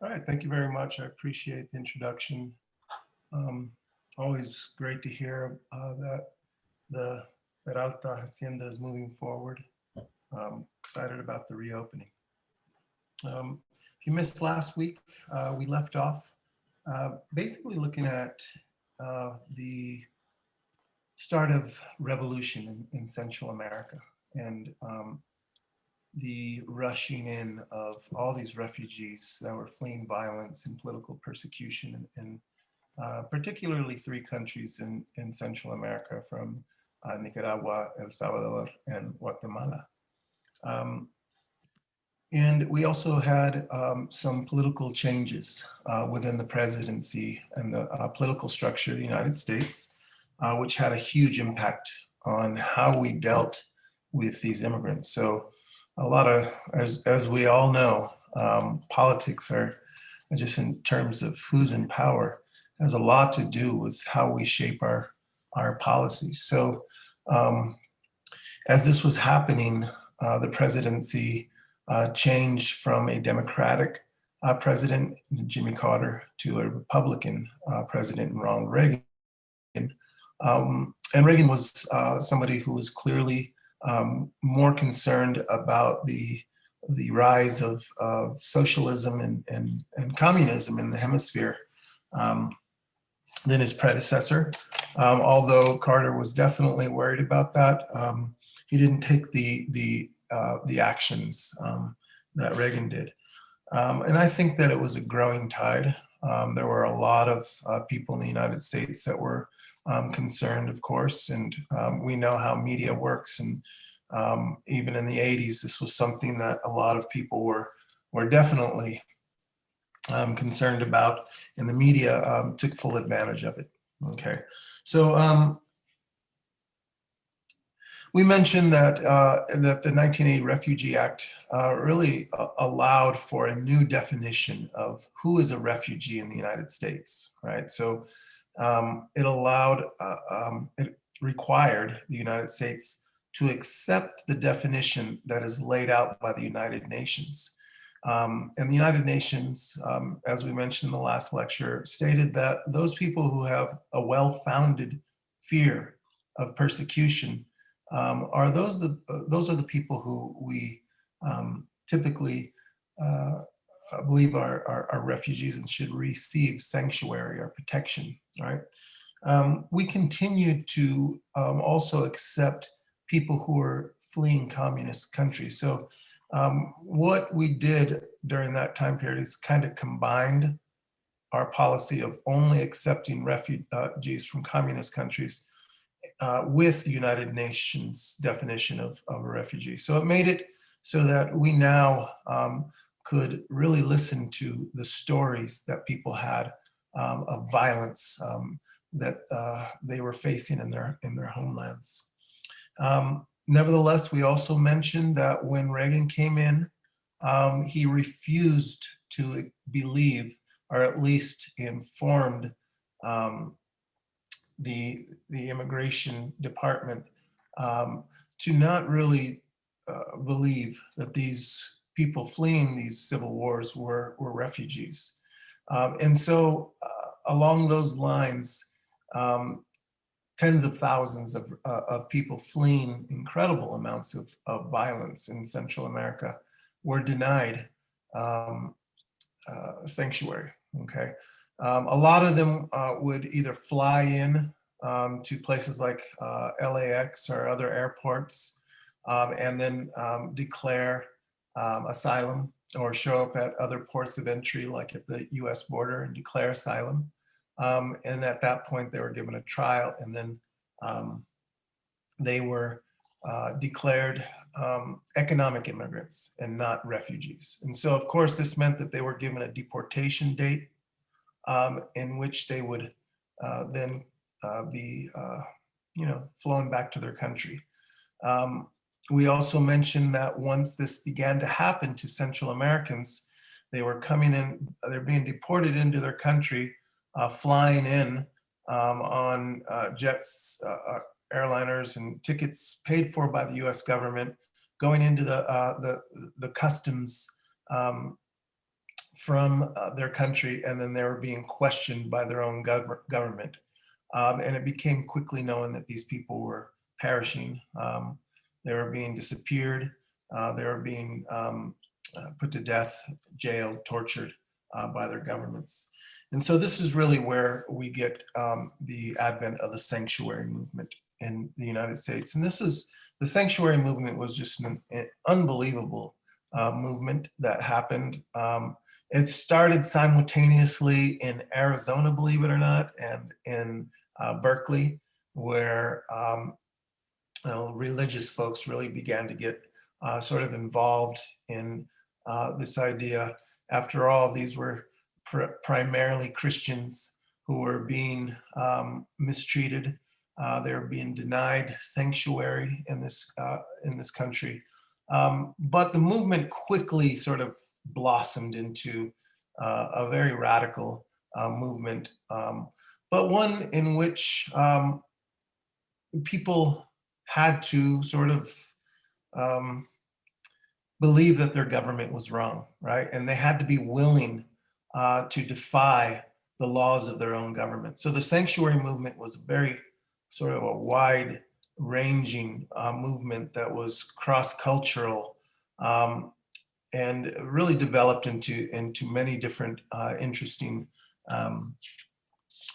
All right, thank you very much. I appreciate the introduction. Um, Always great to hear that the Peralta Hacienda is moving forward. Excited about the reopening. If you missed last week, we left off basically looking at the start of revolution in Central America and the rushing in of all these refugees that were fleeing violence and political persecution in particularly three countries in Central America from Nicaragua, El Salvador, and Guatemala. Um, and we also had some political changes within the presidency and the political structure of the United States, which had a huge impact on how we dealt with these immigrants. So a lot of, as we all know, politics are just in terms of who's in power, has a lot to do with how we shape our policies. So as this was happening, the presidency changed from a Democratic president, Jimmy Carter, to a Republican president, Ronald Reagan. And Reagan was somebody who was clearly more concerned about the rise of socialism and communism in the hemisphere than his predecessor. Although Carter was definitely worried about that, he didn't take the actions that Reagan did. And I think that it was a growing tide. There were a lot of people in the United States that were concerned, of course, and we know how media works. And even in the 80s, this was something that a lot of people were definitely concerned about, and the media took full advantage of it. Okay, so we mentioned that that the 1980 Refugee Act really allowed for a new definition of who is a refugee in the United States, right? So it allowed, it required the United States to accept the definition that is laid out by the United Nations. And the United Nations, as we mentioned in the last lecture, stated that those people who have a well-founded fear of persecution are those are the people who we typically believe are refugees and should receive sanctuary or protection, right? We continue to also accept people who are fleeing communist countries. So what we did during that time period is kind of combined our policy of only accepting refugees from communist countries with the United Nations definition of a refugee. So it made it so that we now could really listen to the stories that people had of violence that they were facing in their homelands. Nevertheless, we also mentioned that when Reagan came in, he refused to believe, or at least informed the immigration department to not really believe that these people fleeing these civil wars were refugees. And so along those lines, tens of thousands of people fleeing incredible amounts of violence in Central America were denied sanctuary, okay? A lot of them would either fly in to places like LAX or other airports and then declare asylum, or show up at other ports of entry like at the US border and declare asylum. And at that point, they were given a trial, and then they were declared economic immigrants and not refugees. And so, of course, this meant that they were given a deportation date in which they would then be, flown back to their country. We also mentioned that once this began to happen to Central Americans, they were coming in, they're being deported into their country, flying in on jets, airliners, and tickets paid for by the U.S. government, going into the customs from their country, and then they were being questioned by their own government. And it became quickly known that these people were perishing. They were being disappeared. They were being put to death, jailed, tortured by their governments. And so this is really where we get the advent of the sanctuary movement in the United States. And the sanctuary movement was just an unbelievable movement that happened. It started simultaneously in Arizona, believe it or not, and in Berkeley, where religious folks really began to get sort of involved in this idea. After all, these were primarily Christians who were being mistreated. They were being denied sanctuary in this country. But the movement quickly sort of blossomed into a very radical movement, but one in which people had to sort of believe that their government was wrong, right? And they had to be willing to defy the laws of their own government. So the sanctuary movement was very sort of a wide ranging movement that was cross-cultural and really developed into many different interesting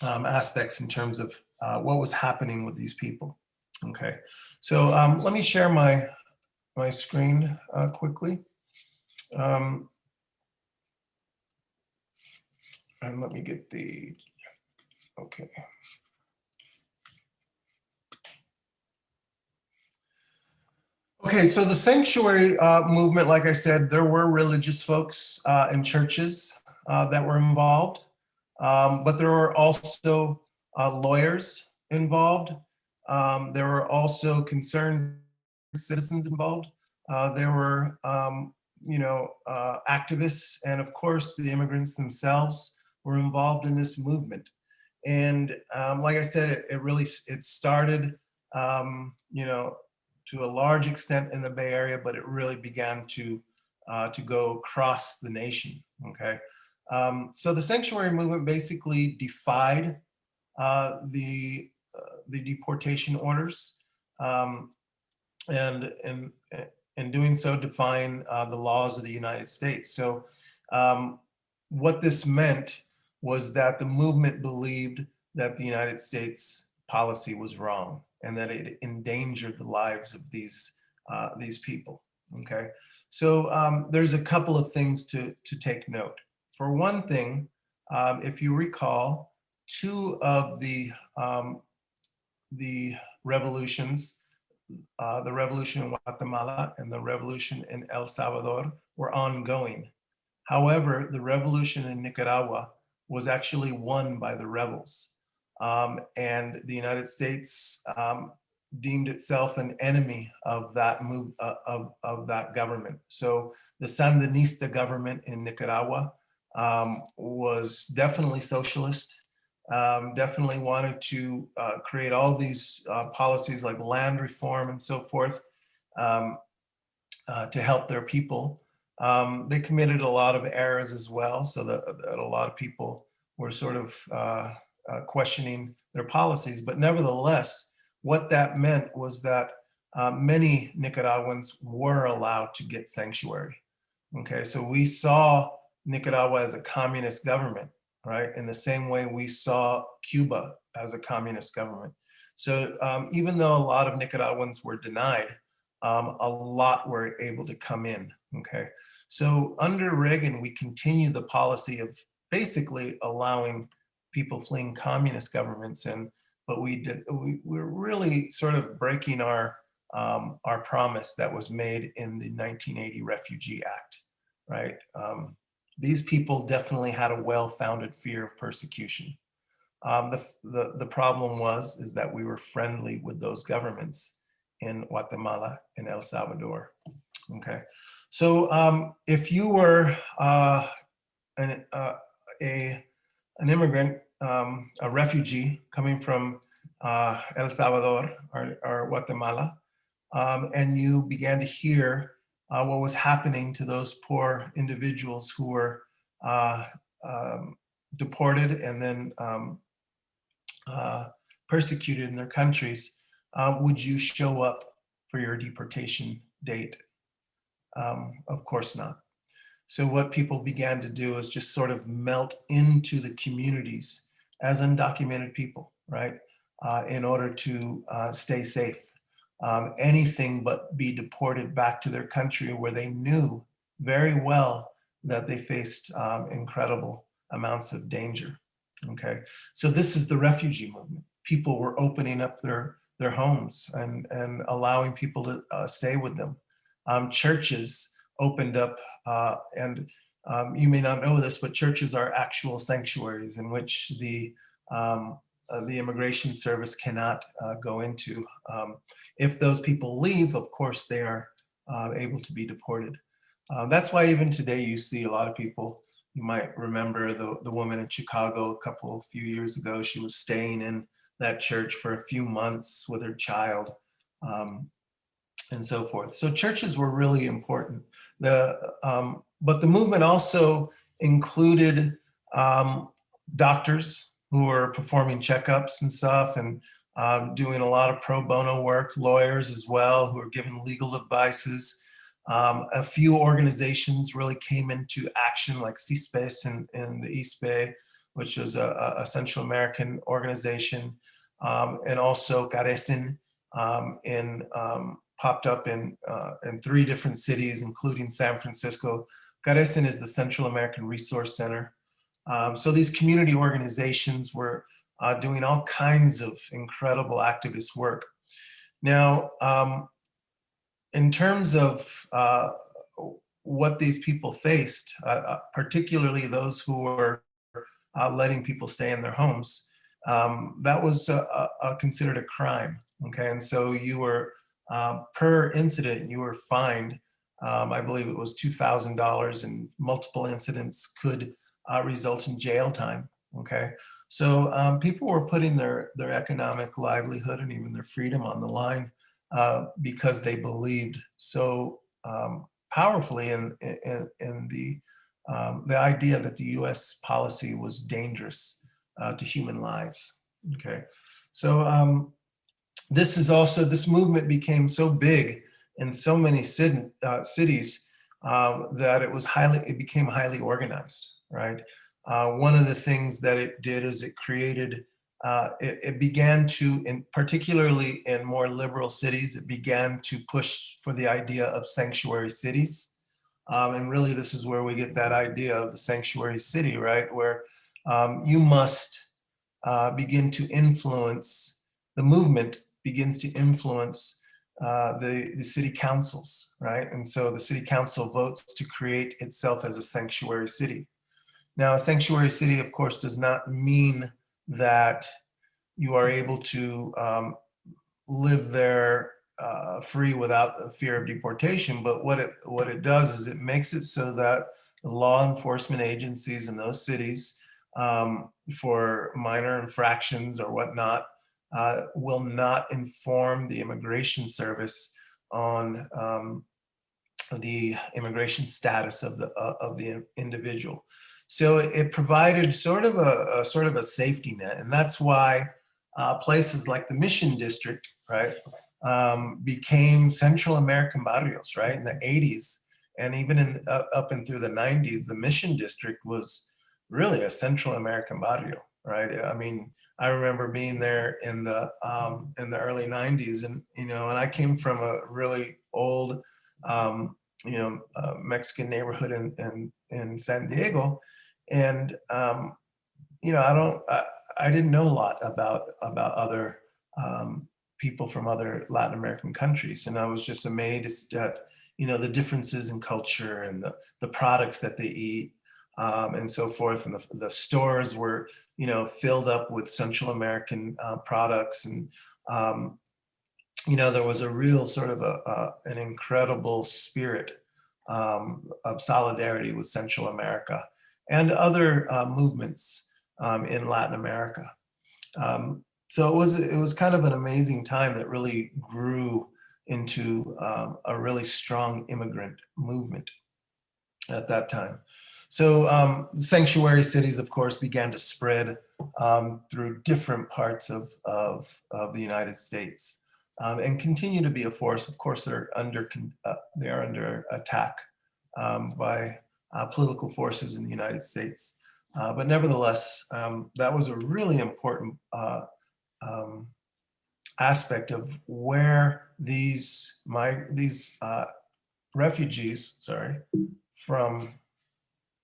aspects in terms of what was happening with these people. Okay, so let me share my screen quickly. And let me get the, okay. Okay, so the sanctuary movement, like I said, there were religious folks and churches that were involved, but there were also lawyers involved. There were also concerned citizens involved. There were, activists, and of course, the immigrants themselves were involved in this movement. And like I said, it started, to a large extent in the Bay Area, but it really began to go across the nation. Okay, so the sanctuary movement basically defied the deportation orders, and in doing so, define the laws of the United States. So what this meant was that the movement believed that the United States policy was wrong and that it endangered the lives of these people. Okay, so there's a couple of things to take note. For one thing, if you recall, two of the revolutions, the revolution in Guatemala and the revolution in El Salvador, were ongoing. However, the revolution in Nicaragua was actually won by the rebels. And the United States deemed itself an enemy of that of that government. So the Sandinista government in Nicaragua was definitely socialist, definitely wanted to create all these policies like land reform and so forth to help their people. They committed a lot of errors as well, so that a lot of people were sort of questioning their policies. But nevertheless, what that meant was that many Nicaraguans were allowed to get sanctuary. Okay, so we saw Nicaragua as a communist government, right? In the same way we saw Cuba as a communist government. So even though a lot of Nicaraguans were denied, a lot were able to come in, okay? So under Reagan, we continued the policy of basically allowing people fleeing communist governments in, but we're really sort of breaking our promise that was made in the 1980 Refugee Act, right? These people definitely had a well-founded fear of persecution. The problem is that we were friendly with those governments in Guatemala and El Salvador. Okay, so if you were an immigrant, a refugee coming from El Salvador or Guatemala, and you began to hear what was happening to those poor individuals who were deported and then persecuted in their countries, would you show up for your deportation date? Of course not. So what people began to do is just sort of melt into the communities as undocumented people, right? In order to stay safe. Anything but be deported back to their country where they knew very well that they faced incredible amounts of danger, okay? So this is the refugee movement. People were opening up their homes and allowing people to stay with them. Churches opened up, and you may not know this, but churches are actual sanctuaries in which the immigration service cannot go into. If those people leave, of course, they are able to be deported. That's why even today you see a lot of people. You might remember the woman in Chicago a few years ago. She was staying in that church for a few months with her child, and so forth. So churches were really important. But the movement also included doctors who were performing checkups and stuff, and doing a lot of pro bono work, lawyers as well, who were giving legal advices. A few organizations really came into action, like CISPES in the East Bay, which was a Central American organization, and also Carecen popped up in 3 different cities, including San Francisco. Carecen is the Central American Resource Center. So these community organizations were doing all kinds of incredible activist work. Now, in terms of what these people faced, particularly those who were letting people stay in their homes, that was considered a crime, okay? And so you were, per incident, you were fined, I believe it was $2,000, and multiple incidents could result in jail time, okay? So people were putting their economic livelihood and even their freedom on the line because they believed so powerfully in the idea that the US policy was dangerous to human lives, okay? So this movement became so big in so many cities that it became highly organized, right? One of the things that it did is it created, it began to, particularly in more liberal cities, it began to push for the idea of sanctuary cities. And really this is where we get that idea of the sanctuary city, right? Where you must begin to influence, the movement begins to influence the city councils, right? And so the city council votes to create itself as a sanctuary city. Now, a sanctuary city, of course, does not mean that you are able to live there free without the fear of deportation. But what it does is it makes it so that the law enforcement agencies in those cities, for minor infractions or whatnot, will not inform the immigration service on the immigration status of the individual. So it provided sort of a safety net, and that's why places like the Mission District, right, became Central American barrios, right, in the 80s, and even up and through the 90s, the Mission District was really a Central American barrio, right? I mean, I remember being there in the early 90s, and and I came from a really old Mexican neighborhood in San Diego, and I didn't know a lot about other people from other Latin American countries, and I was just amazed at the differences in culture and the products that they eat, and so forth, and the stores were filled up with Central American products, and there was a real sort of an incredible spirit of solidarity with Central America and other movements in Latin America. So it was kind of an amazing time that really grew into a really strong immigrant movement at that time. Sanctuary cities, of course, began to spread through different parts of the United States and continue to be a force. Of course, they're under attack by political forces in the United States. But nevertheless, that was a really important aspect of where these refugees, from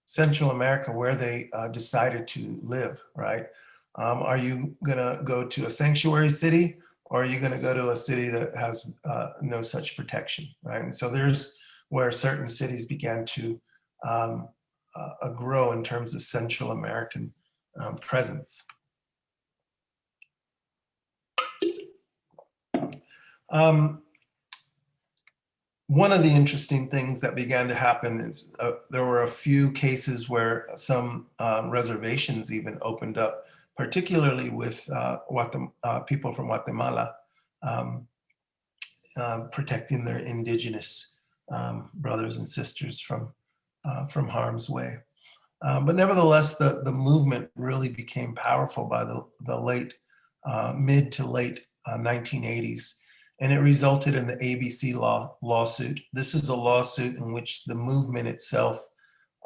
Central America, where they decided to live, right? Are you gonna go to a sanctuary city, or are you gonna go to a city that has no such protection, right? And so there's where certain cities began to grow in terms of Central American presence. One of the interesting things that began to happen is there were a few cases where some reservations even opened up, particularly with people from Guatemala protecting their indigenous brothers and sisters from harm's way. But nevertheless, the movement really became powerful by the late, mid to late 1980s. And it resulted in the ABC lawsuit. This is a lawsuit in which the movement itself,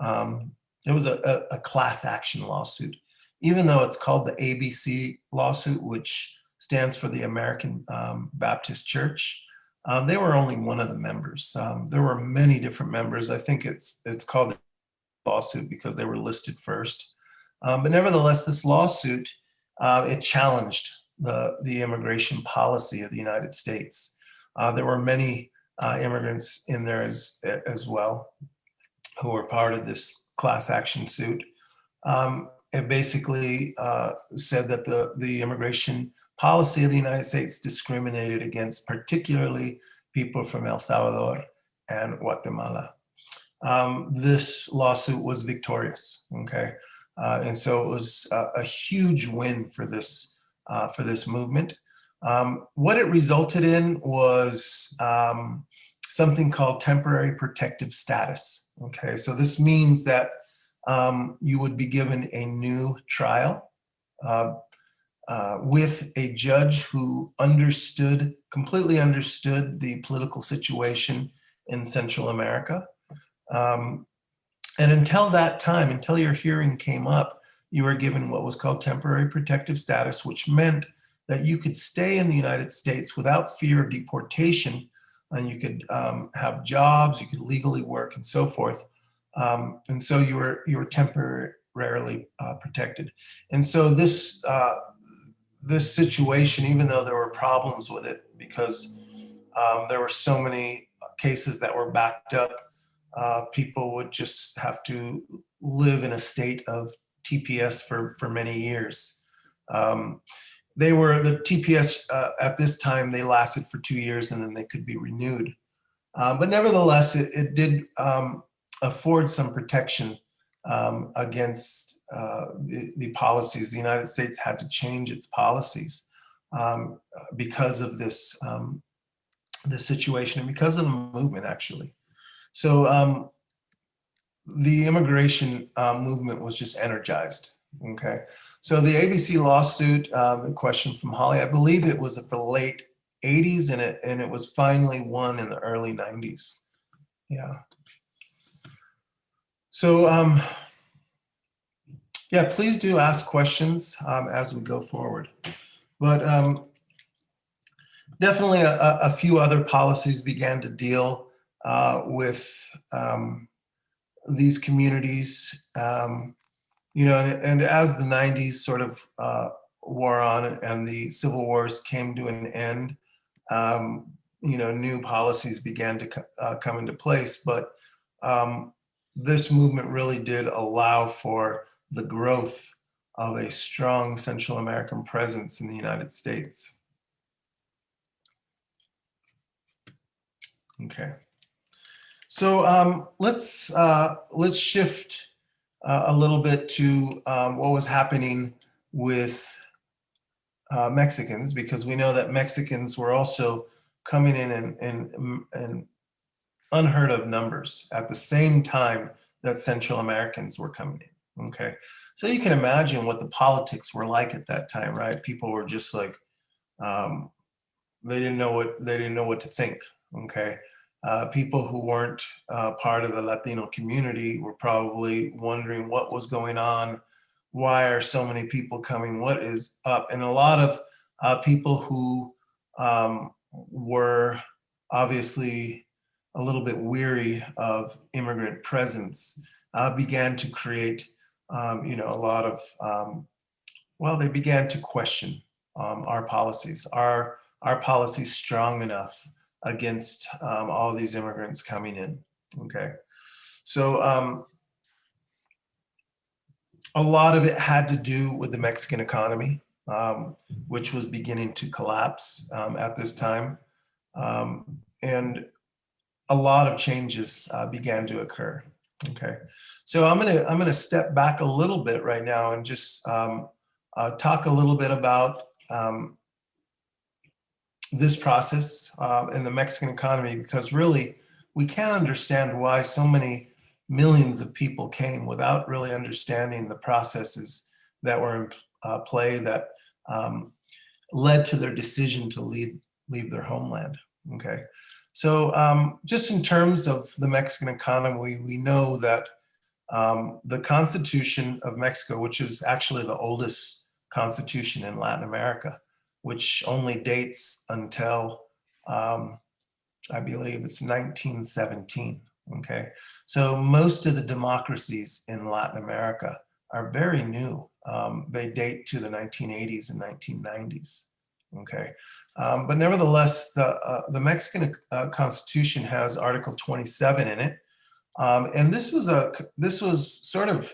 it was a class action lawsuit. Even though it's called the ABC lawsuit, which stands for the American Baptist Church, they were only one of the members. There were many different members. I think it's called the lawsuit because they were listed first. But nevertheless, this lawsuit, it challenged the immigration policy of the United States. There were many immigrants in there as well who were part of this class action suit. It basically said that the immigration policy of the United States discriminated against particularly people from El Salvador and Guatemala. This lawsuit was victorious, okay? And so it was a huge win for this movement. What it resulted in was something called temporary protective status. Okay, so this means that you would be given a new trial with a judge who completely understood the political situation in Central America. And until that time, until your hearing came up, you were given what was called temporary protective status, which meant that you could stay in the United States without fear of deportation, and you could have jobs, you could legally work, and so forth. And so you were temporarily protected. And so this situation, even though there were problems with it, because there were so many cases that were backed up, people would just have to live in a state of TPS for many years. The TPS at this time, they lasted for 2 years and then they could be renewed. But nevertheless, it did afford some protection against the policies. The United States had to change its policies because of this situation and because of the movement, actually. So the immigration movement was just energized, okay? So the ABC lawsuit, the question from Holly, I believe it was at the late 80s and it was finally won in the early 90s, yeah. So yeah, please do ask questions as we go forward. But definitely a few other policies began to deal with these communities, and as the 90s sort of wore on and the civil wars came to an end, new policies began to come into place. But this movement really did allow for the growth of a strong Central American presence in the United States. Okay. So let's shift a little bit to what was happening with Mexicans, because we know that Mexicans were also coming in unheard of numbers. At the same time that Central Americans were coming in, okay? So you can imagine what the politics were like at that time, right? People were just like, they didn't know what to think, okay? People who weren't part of the Latino community were probably wondering what was going on. Why are so many people coming? What is up? And a lot of people who were obviously a little bit weary of immigrant presence began to create, a lot of, well, they began to question our policies. Are our policies strong enough against all these immigrants coming in? Okay, so a lot of it had to do with the Mexican economy, which was beginning to collapse at this time. And a lot of changes began to occur. Okay, so I'm gonna step back a little bit right now and just talk a little bit about this process in the Mexican economy, because really we can't understand why so many millions of people came without really understanding the processes that were in play that led to their decision to leave their homeland. Okay, so just in terms of the Mexican economy, we know that the Constitution of Mexico, which is actually the oldest constitution in Latin America, which only dates until I believe it's 1917. Okay, so most of the democracies in Latin America are very new. They date to the 1980s and 1990s. Okay, but nevertheless, the Mexican Constitution has Article 27 in it, and this was sort of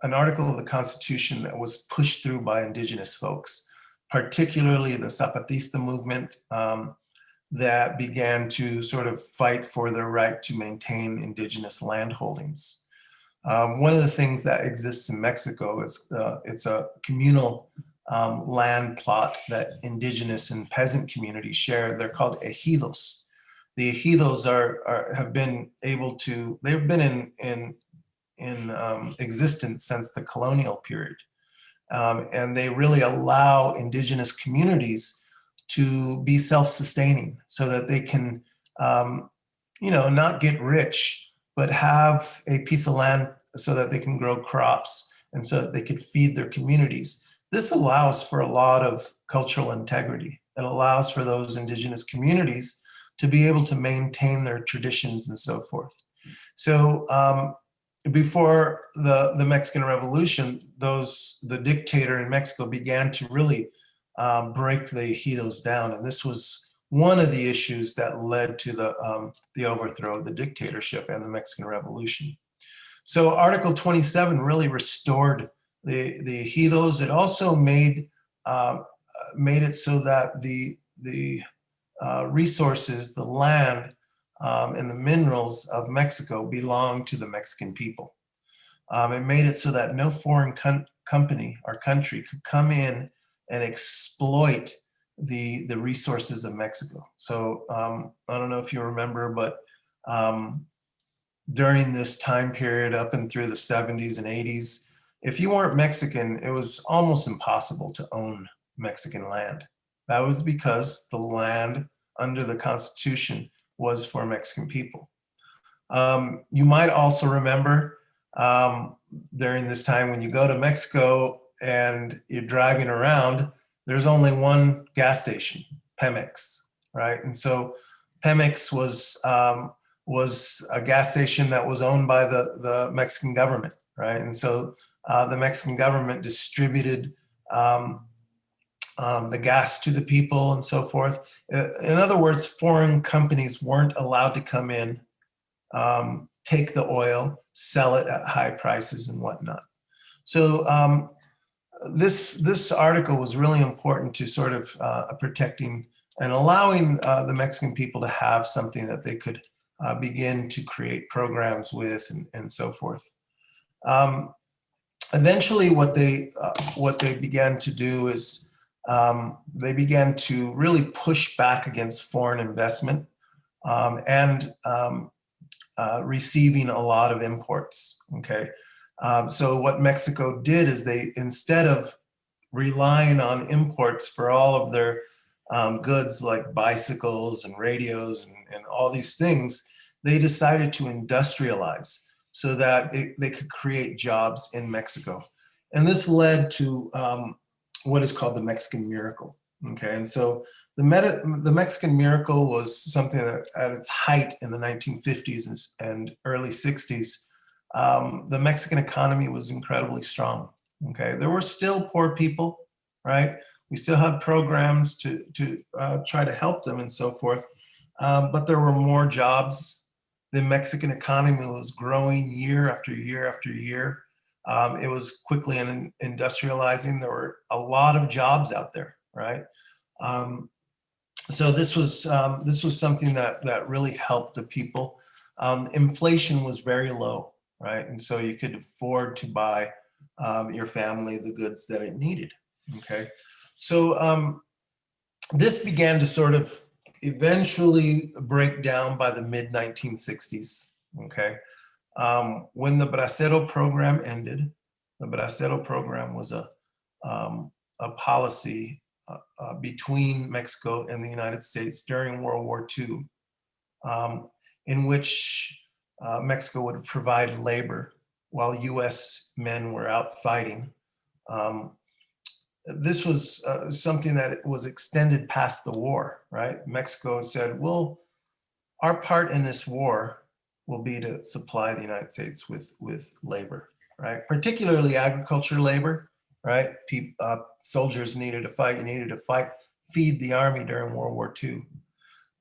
an article of the Constitution that was pushed through by indigenous folks, particularly the Zapatista movement that began to sort of fight for their right to maintain indigenous land holdings. One of the things that exists in Mexico is it's a communal land plot that indigenous and peasant communities share. They're called ejidos. The ejidos have been able to, they've been in existence since the colonial period. And they really allow indigenous communities to be self-sustaining so that they can, not get rich, but have a piece of land so that they can grow crops and so that they could feed their communities. This allows for a lot of cultural integrity. It allows for those indigenous communities to be able to maintain their traditions and so forth. So before the Mexican Revolution, the dictator in Mexico began to really break the ejidos down, and this was one of the issues that led to the overthrow of the dictatorship and the Mexican Revolution. So Article 27 really restored the ejidos. It also made it so that the resources, the land, and the minerals of Mexico belong to the Mexican people. It made it so that no foreign company or country could come in and exploit the resources of Mexico. So I don't know if you remember, but during this time period up and through the 70s and 80s, if you weren't Mexican, it was almost impossible to own Mexican land. That was because the land under the Constitution was for Mexican people. You might also remember during this time when you go to Mexico and you're driving around, there's only one gas station, Pemex, right? And so Pemex was a gas station that was owned by the Mexican government, right? And so the Mexican government distributed the gas to the people and so forth. In other words, foreign companies weren't allowed to come in, take the oil, sell it at high prices and whatnot. So this article was really important to sort of protecting and allowing the Mexican people to have something that they could begin to create programs with and so forth. Eventually, what they began to do is they began to really push back against foreign investment and receiving a lot of imports, okay? So what Mexico did is they, instead of relying on imports for all of their goods like bicycles and radios and all these things, they decided to industrialize so that they could create jobs in Mexico. And this led to what is called the Mexican miracle, okay? And so the Mexican miracle was something that at its height in the 1950s and early 60s, the Mexican economy was incredibly strong, okay? There were still poor people, right? We still had programs to try to help them and so forth, but there were more jobs. The Mexican economy was growing year after year after year. It was quickly industrializing. There were a lot of jobs out there, right? So this was something that really helped the people. Inflation was very low, right? And so you could afford to buy your family the goods that it needed, okay? So this began to sort of eventually break down by the mid 1960s, okay? When the Bracero program ended, the Bracero program was a policy between Mexico and the United States during World War II, in which Mexico would provide labor while US men were out fighting. This was something that was extended past the war, right? Mexico said, well, our part in this war will be to supply the United States with labor, right? Particularly agriculture labor, right? Soldiers needed to fight, you needed to fight, feed the army during World War II.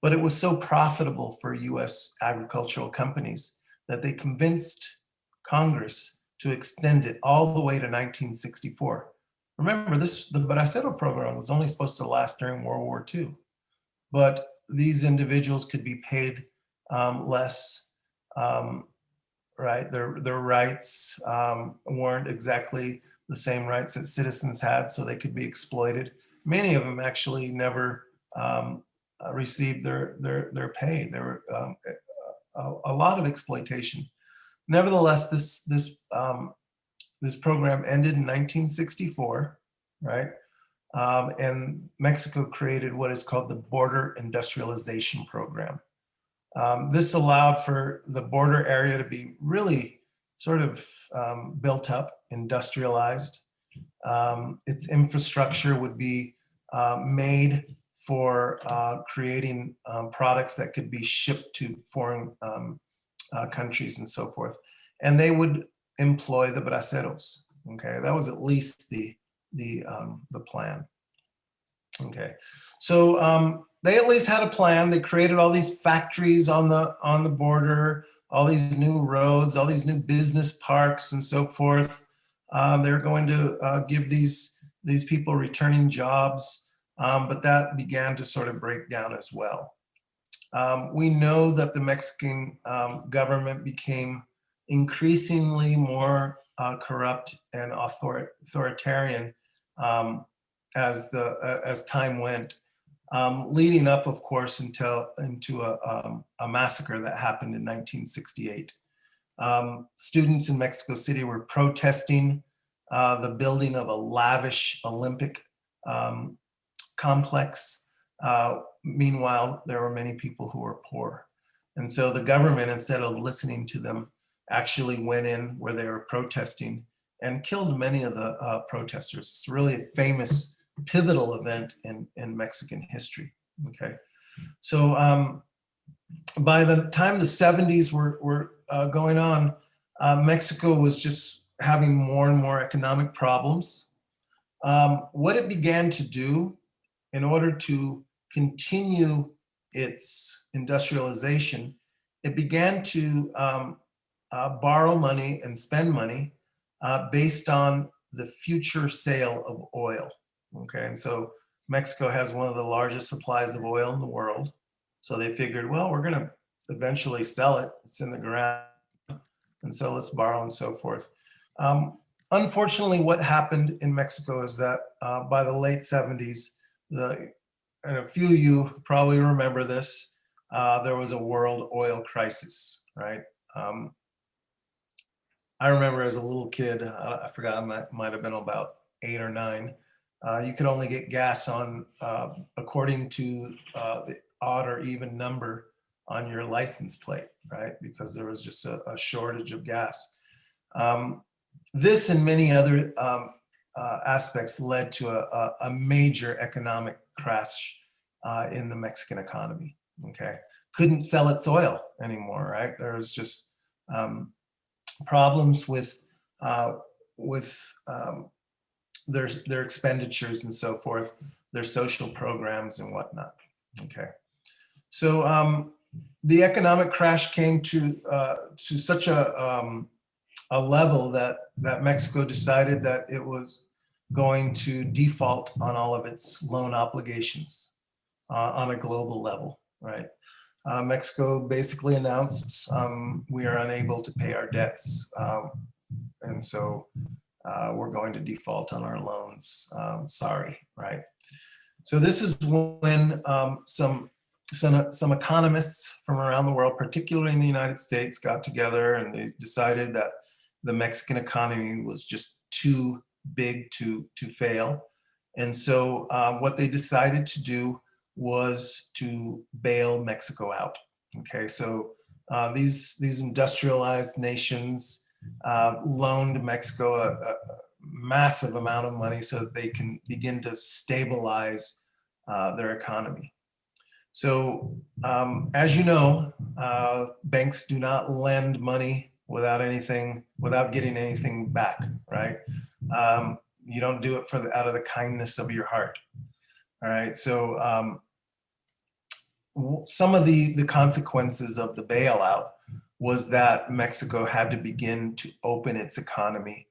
But it was so profitable for US agricultural companies that they convinced Congress to extend it all the way to 1964. Remember, the Bracero program was only supposed to last during World War II, but these individuals could be paid less, right? Their rights weren't exactly the same rights that citizens had, so they could be exploited. Many of them actually never received their pay. There were a lot of exploitation. Nevertheless, this program ended in 1964, right? And Mexico created what is called the Border Industrialization Program. This allowed for the border area to be really sort of built up, industrialized. Its infrastructure would be made for creating products that could be shipped to foreign countries and so forth. And they would employ the braceros, okay? That was at least the plan, okay? So they at least had a plan. They created all these factories on the border, all these new roads, all these new business parks and so forth. They're going to give these people returning jobs, but that began to sort of break down as well. We know that the Mexican government became increasingly more corrupt and authoritarian as time went, leading up, of course, into a massacre that happened in 1968. Students in Mexico City were protesting the building of a lavish Olympic complex. Meanwhile, there were many people who were poor. And so the government, instead of listening to them, actually went in where they were protesting and killed many of the protesters. It's really a famous, pivotal event in Mexican history, okay? So by the time the 70s were going on, Mexico was just having more and more economic problems. What it began to do in order to continue its industrialization, it began to borrow money and spend money based on the future sale of oil, okay? And so Mexico has one of the largest supplies of oil in the world. So they figured, well, we're gonna eventually sell it. It's in the ground. And so let's borrow and so forth. Unfortunately, what happened in Mexico is that by the late 70s, and a few of you probably remember this, there was a world oil crisis, right? I remember as a little kid, I forgot, I might have been about 8 or 9. You could only get gas on, according to the odd or even number on your license plate, right? Because there was just a shortage of gas. This and many other aspects led to a major economic crash in the Mexican economy, okay? Couldn't sell its oil anymore, right? There was just problems with their expenditures and so forth, their social programs and whatnot. Okay, so the economic crash came to such a level that Mexico decided that it was going to default on all of its loan obligations on a global level, right? Mexico basically announced we are unable to pay our debts, and so we're going to default on our loans. Sorry, right? So this is when some economists from around the world, particularly in the United States, got together and they decided that the Mexican economy was just too big to fail. And so what they decided to do was to bail Mexico out. Okay, so these industrialized nations loaned Mexico a massive amount of money so that they can begin to stabilize their economy. So as you know, banks do not lend money without getting anything back, right? You don't do it out of the kindness of your heart. All right, so some of the consequences of the bailout was that Mexico had to begin to open its economy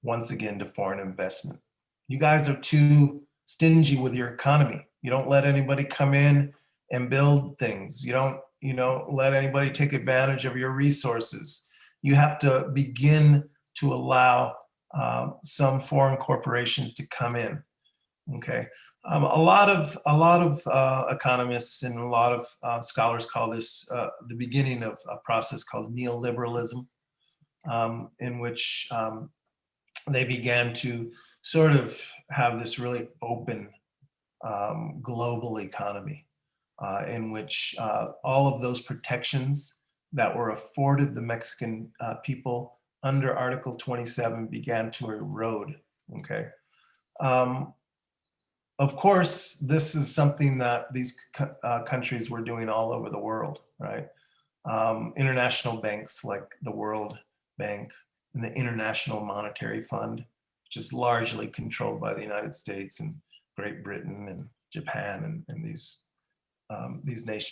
once again to foreign investment. You guys are too stingy with your economy. You don't let anybody come in and build things. You don't let anybody take advantage of your resources. You have to begin to allow some foreign corporations to come in. Okay, a lot of economists and a lot of scholars call this the beginning of a process called neoliberalism, in which they began to sort of have this really open global economy in which all of those protections that were afforded the Mexican people under Article 27 began to erode. Okay. Of course, this is something that these countries were doing all over the world, right? International banks like the World Bank and the International Monetary Fund, which is largely controlled by the United States and Great Britain and Japan and these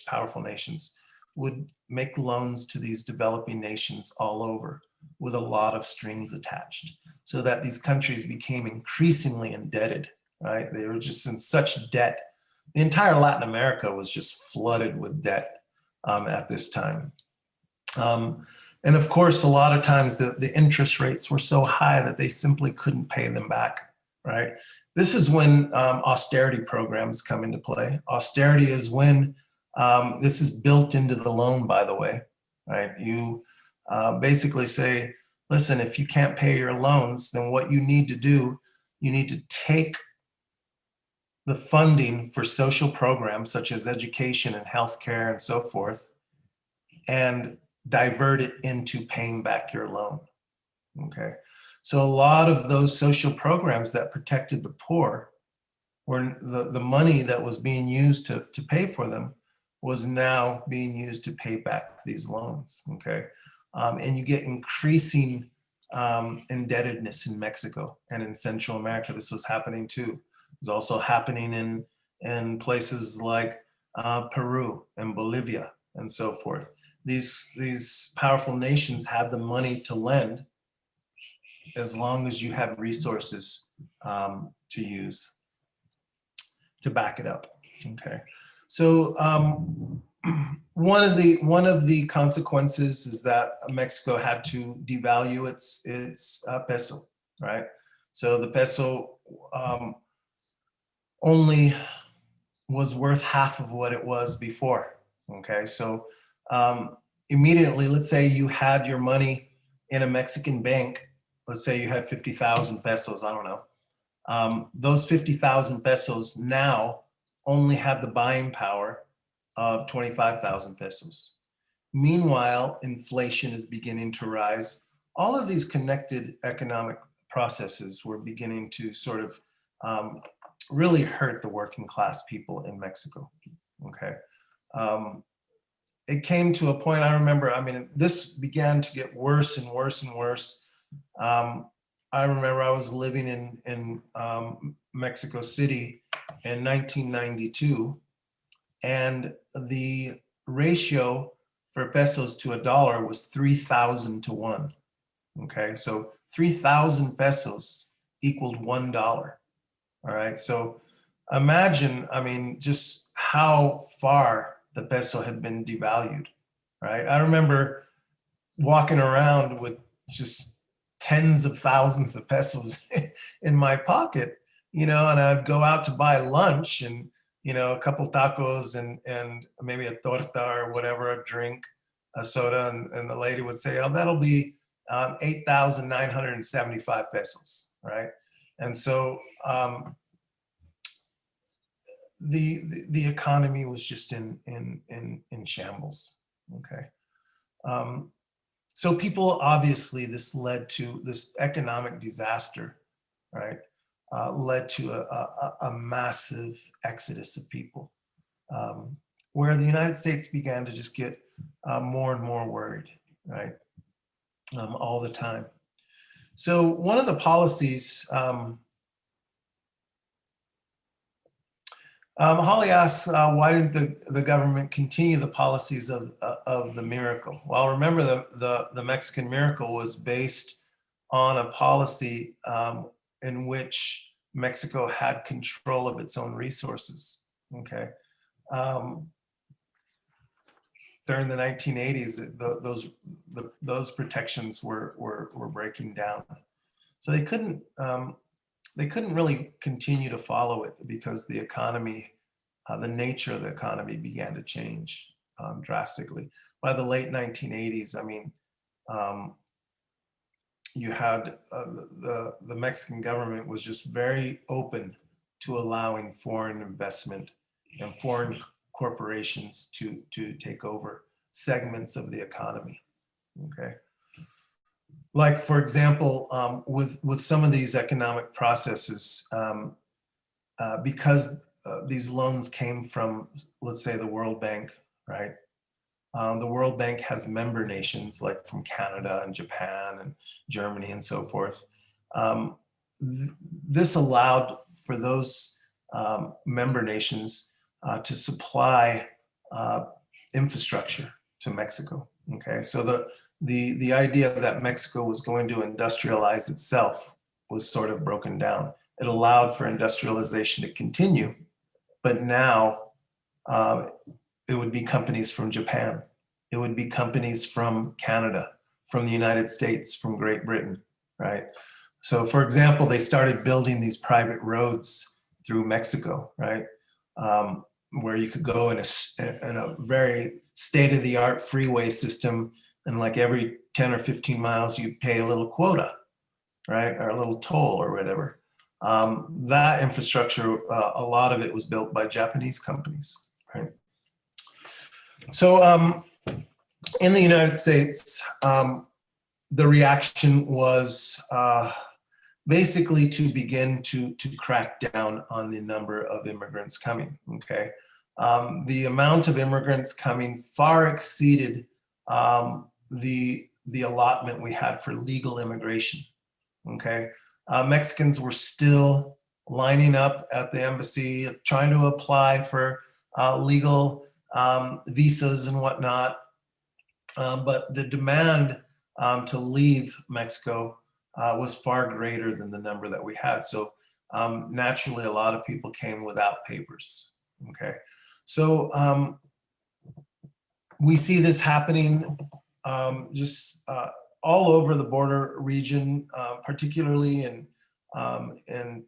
powerful nations, would make loans to these developing nations all over with a lot of strings attached, so that these countries became increasingly indebted, right? They were just in such debt. The entire Latin America was just flooded with debt at this time. And of course, a lot of times the interest rates were so high that they simply couldn't pay them back, right? This is when austerity programs come into play. Austerity is when, this is built into the loan, by the way, right? You basically say, listen, if you can't pay your loans, then what you need to do, you need to take the funding for social programs such as education and healthcare and so forth, and divert it into paying back your loan. Okay, so a lot of those social programs that protected the poor, were the money that was being used to pay for them was now being used to pay back these loans. Okay, and you get increasing indebtedness in Mexico and in Central America. This was happening too. It was also happening in places like Peru and Bolivia and so forth. These powerful nations had the money to lend as long as you had resources to use to back it up. Okay, so one of the consequences is that Mexico had to devalue its peso, right? So the peso only was worth half of what it was before. Okay, so immediately, let's say you had your money in a Mexican bank. Let's say you had 50,000 pesos, I don't know. Those 50,000 pesos now only had the buying power of 25,000 pesos. Meanwhile, inflation is beginning to rise. All of these connected economic processes were beginning to sort of really hurt the working class people in Mexico, okay? It came to a point, I remember, I mean, this began to get worse and worse and worse. I remember I was living in Mexico City in 1992, and the ratio for pesos to a dollar was 3,000 to 1. Okay, so 3,000 pesos equaled $1. All right, so imagine, I mean, just how far the peso had been devalued, right? I remember walking around with just tens of thousands of pesos in my pocket, you know, and I'd go out to buy lunch and, you know, a couple tacos and maybe a torta or whatever, a drink, a soda, and the lady would say, oh, that'll be 8,975 pesos, right? And so the economy was just in shambles, okay? So people, obviously, this led to this economic disaster, right? Led to a massive exodus of people, where the United States began to just get more and more worried, right? All the time. So one of the policies, Holly asks, why didn't the government continue the policies of the miracle? Well, remember the Mexican miracle was based on a policy in which Mexico had control of its own resources, okay? During the 1980s, those protections were breaking down. So they couldn't really continue to follow it because the economy, the nature of the economy began to change drastically. By the late 1980s, I mean, you had the Mexican government was just very open to allowing foreign investment and foreign corporations to take over segments of the economy, okay? Like, for example, with some of these economic processes, because these loans came from, let's say, the World Bank, right? The World Bank has member nations like from Canada and Japan and Germany and so forth. This allowed for those member nations to supply infrastructure to Mexico, okay? So the idea that Mexico was going to industrialize itself was sort of broken down. It allowed for industrialization to continue, but now it would be companies from Japan. It would be companies from Canada, from the United States, from Great Britain, right? So for example, they started building these private roads through Mexico, right? Where you could go in a very state-of-the-art freeway system, and like every 10 or 15 miles, you pay a little quota, right? Or a little toll or whatever. That infrastructure, a lot of it was built by Japanese companies, right? So in the United States, the reaction was basically to begin to crack down on the number of immigrants coming, okay? The amount of immigrants coming far exceeded the allotment we had for legal immigration, okay? Mexicans were still lining up at the embassy, trying to apply for legal visas and whatnot. But the demand to leave Mexico was far greater than the number that we had. So naturally, a lot of people came without papers, okay? So we see this happening just all over the border region, particularly in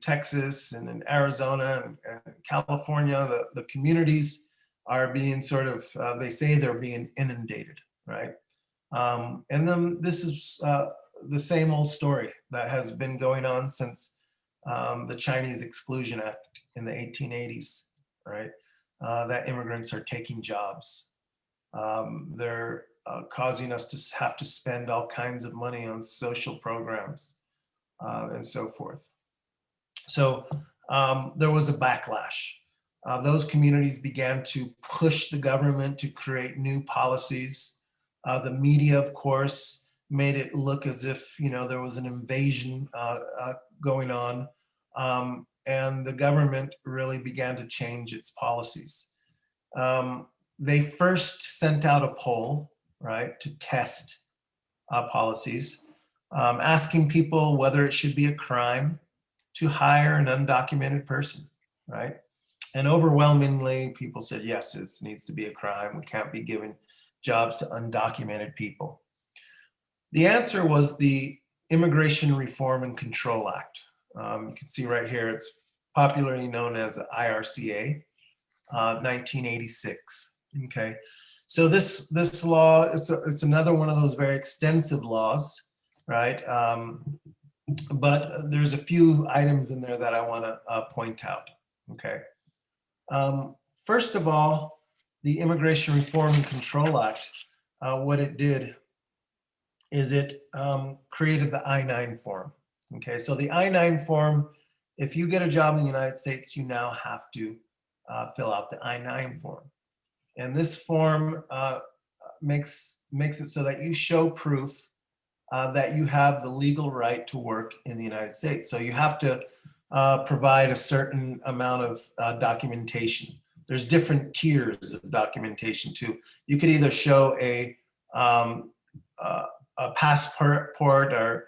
Texas and in Arizona and California. The communities are being sort of, they say they're being inundated, right? And then this is the same old story that has been going on since the Chinese Exclusion Act in the 1880s, right? That immigrants are taking jobs. They're causing us to have to spend all kinds of money on social programs and so forth. So there was a backlash. Those communities began to push the government to create new policies. The media, of course, made it look as if there was an invasion going on, and the government really began to change its policies. They first sent out a poll, right, to test policies, asking people whether it should be a crime to hire an undocumented person, right? And overwhelmingly, people said, yes, it needs to be a crime. We can't be giving jobs to undocumented people. The answer was the Immigration Reform and Control Act. You can see right here, it's popularly known as the IRCA, 1986, okay? So this law, it's another one of those very extensive laws, right? But there's a few items in there that I want to point out, okay? First of all, the Immigration Reform and Control Act, what it did is it created the I-9 form, okay? So the I-9 form, if you get a job in the United States, you now have to fill out the I-9 form. And this form makes it so that you show proof that you have the legal right to work in the United States. So you have to provide a certain amount of documentation. There's different tiers of documentation too. You could either show a passport or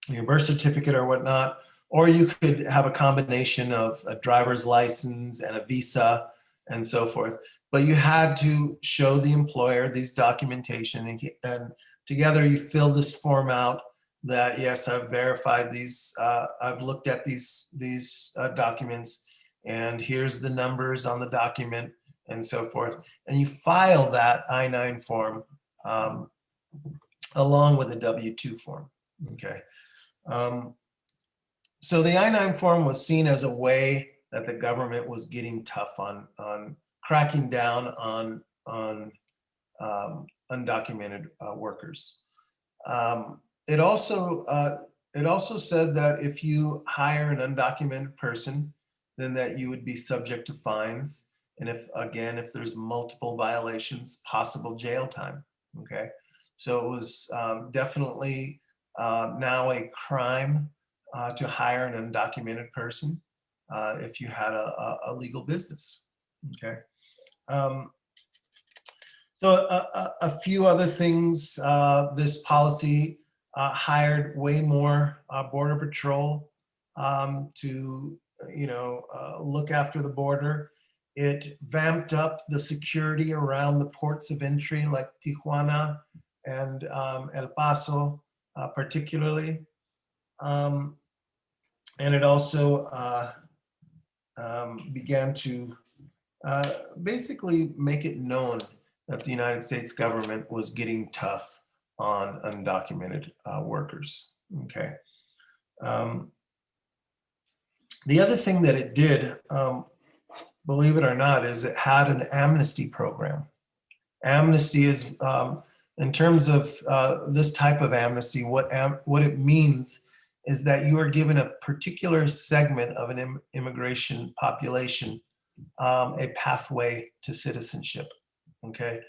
your birth certificate or whatnot, or you could have a combination of a driver's license and a visa and so forth. But you had to show the employer these documentation, and together you fill this form out that, yes, I've verified these, I've looked at these documents, and here's the numbers on the document and so forth. And you file that I-9 form along with the W-2 form, okay? So the I-9 form was seen as a way that the government was getting tough on cracking down on undocumented workers. It also said that if you hire an undocumented person, then that you would be subject to fines. And if there's multiple violations, possible jail time, okay? So it was definitely now a crime to hire an undocumented person if you had a legal business, okay? So a few other things, this policy hired way more Border Patrol to look after the border. It vamped up the security around the ports of entry like Tijuana and El Paso particularly. And it also began to basically make it known that the United States government was getting tough on undocumented workers, okay? The other thing that it did, believe it or not, is it had an amnesty program. Amnesty is, in terms of this type of amnesty, what it means is that you are given a particular segment of an immigration population a pathway to citizenship, okay?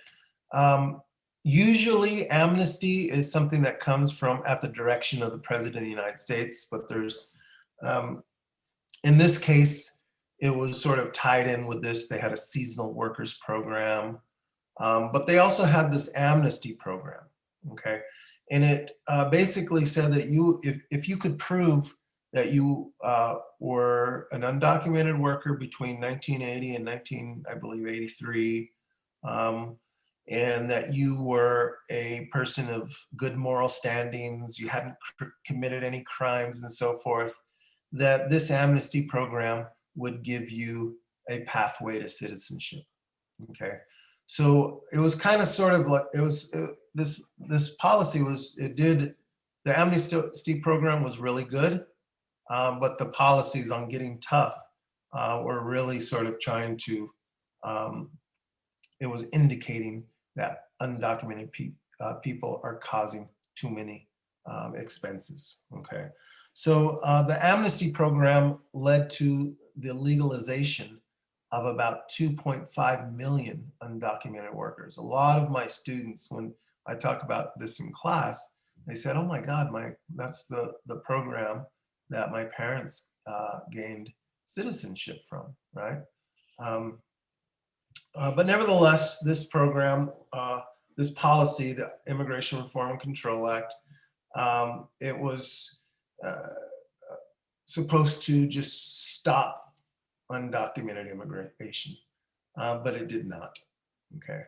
Usually amnesty is something that comes from at the direction of the President of the United States, but there's, in this case, it was sort of tied in with this. They had a seasonal workers program, but they also had this amnesty program, okay? And it basically said that if you could prove that you were an undocumented worker between 1980 and 1983, and that you were a person of good moral standings, you hadn't committed any crimes and so forth, that this amnesty program would give you a pathway to citizenship, okay? So it was kind of sort of like, this policy was, the Amnesty Program was really good, but the policies on getting tough were really sort of trying to, it was indicating that undocumented people are causing too many expenses, okay? So the Amnesty Program led to the legalization of about 2.5 million undocumented workers. A lot of my students, when I talk about this in class, they said, oh my God, that's the program that my parents gained citizenship from, right? But nevertheless, this program, this policy, the Immigration Reform and Control Act, it was supposed to just stop undocumented immigration, but it did not, okay?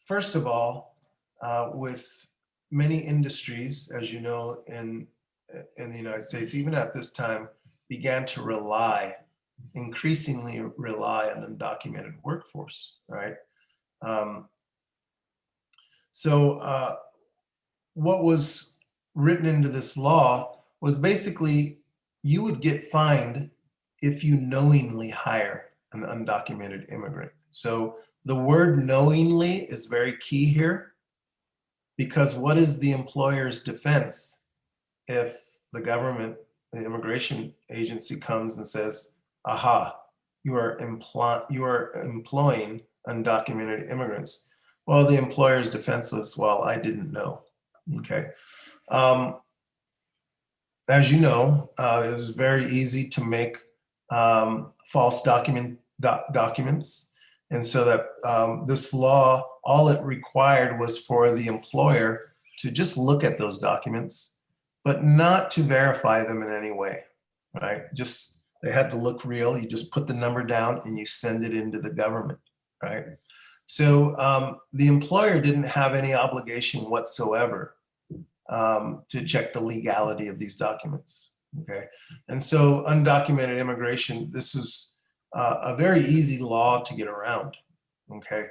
First of all, with many industries, as you know, in the United States, even at this time, began to increasingly rely on undocumented workforce, right? So what was written into this law was basically you would get fined if you knowingly hire an undocumented immigrant. So the word knowingly is very key here, because what is the employer's defense if the government, the immigration agency comes and says, aha, you are employing undocumented immigrants? Well, the employer's defense was, well, I didn't know, okay? As you know, it was very easy to make false documents. And so that this law, all it required was for the employer to just look at those documents, but not to verify them in any way, right? Just, they had to look real. You just put the number down and you send it into the government, right? So the employer didn't have any obligation whatsoever to check the legality of these documents, okay? And so undocumented immigration, this is a very easy law to get around, okay?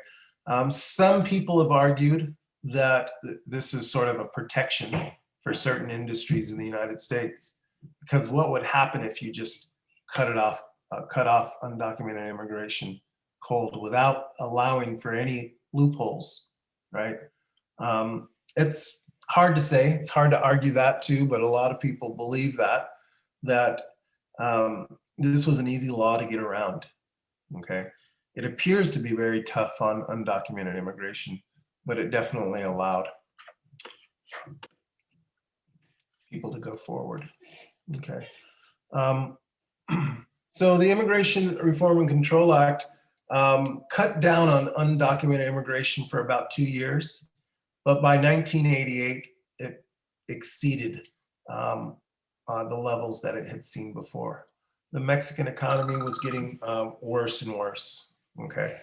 Some people have argued that this is sort of a protection for certain industries in the United States, because what would happen if you just cut off undocumented immigration cold without allowing for any loopholes, right? It's hard to say, it's hard to argue that too, but a lot of people believe that this was an easy law to get around, okay? It appears to be very tough on undocumented immigration, but it definitely allowed people to go forward, okay? So the Immigration Reform and Control Act cut down on undocumented immigration for about 2 years, but by 1988, it exceeded the levels that it had seen before. The Mexican economy was getting worse and worse, okay?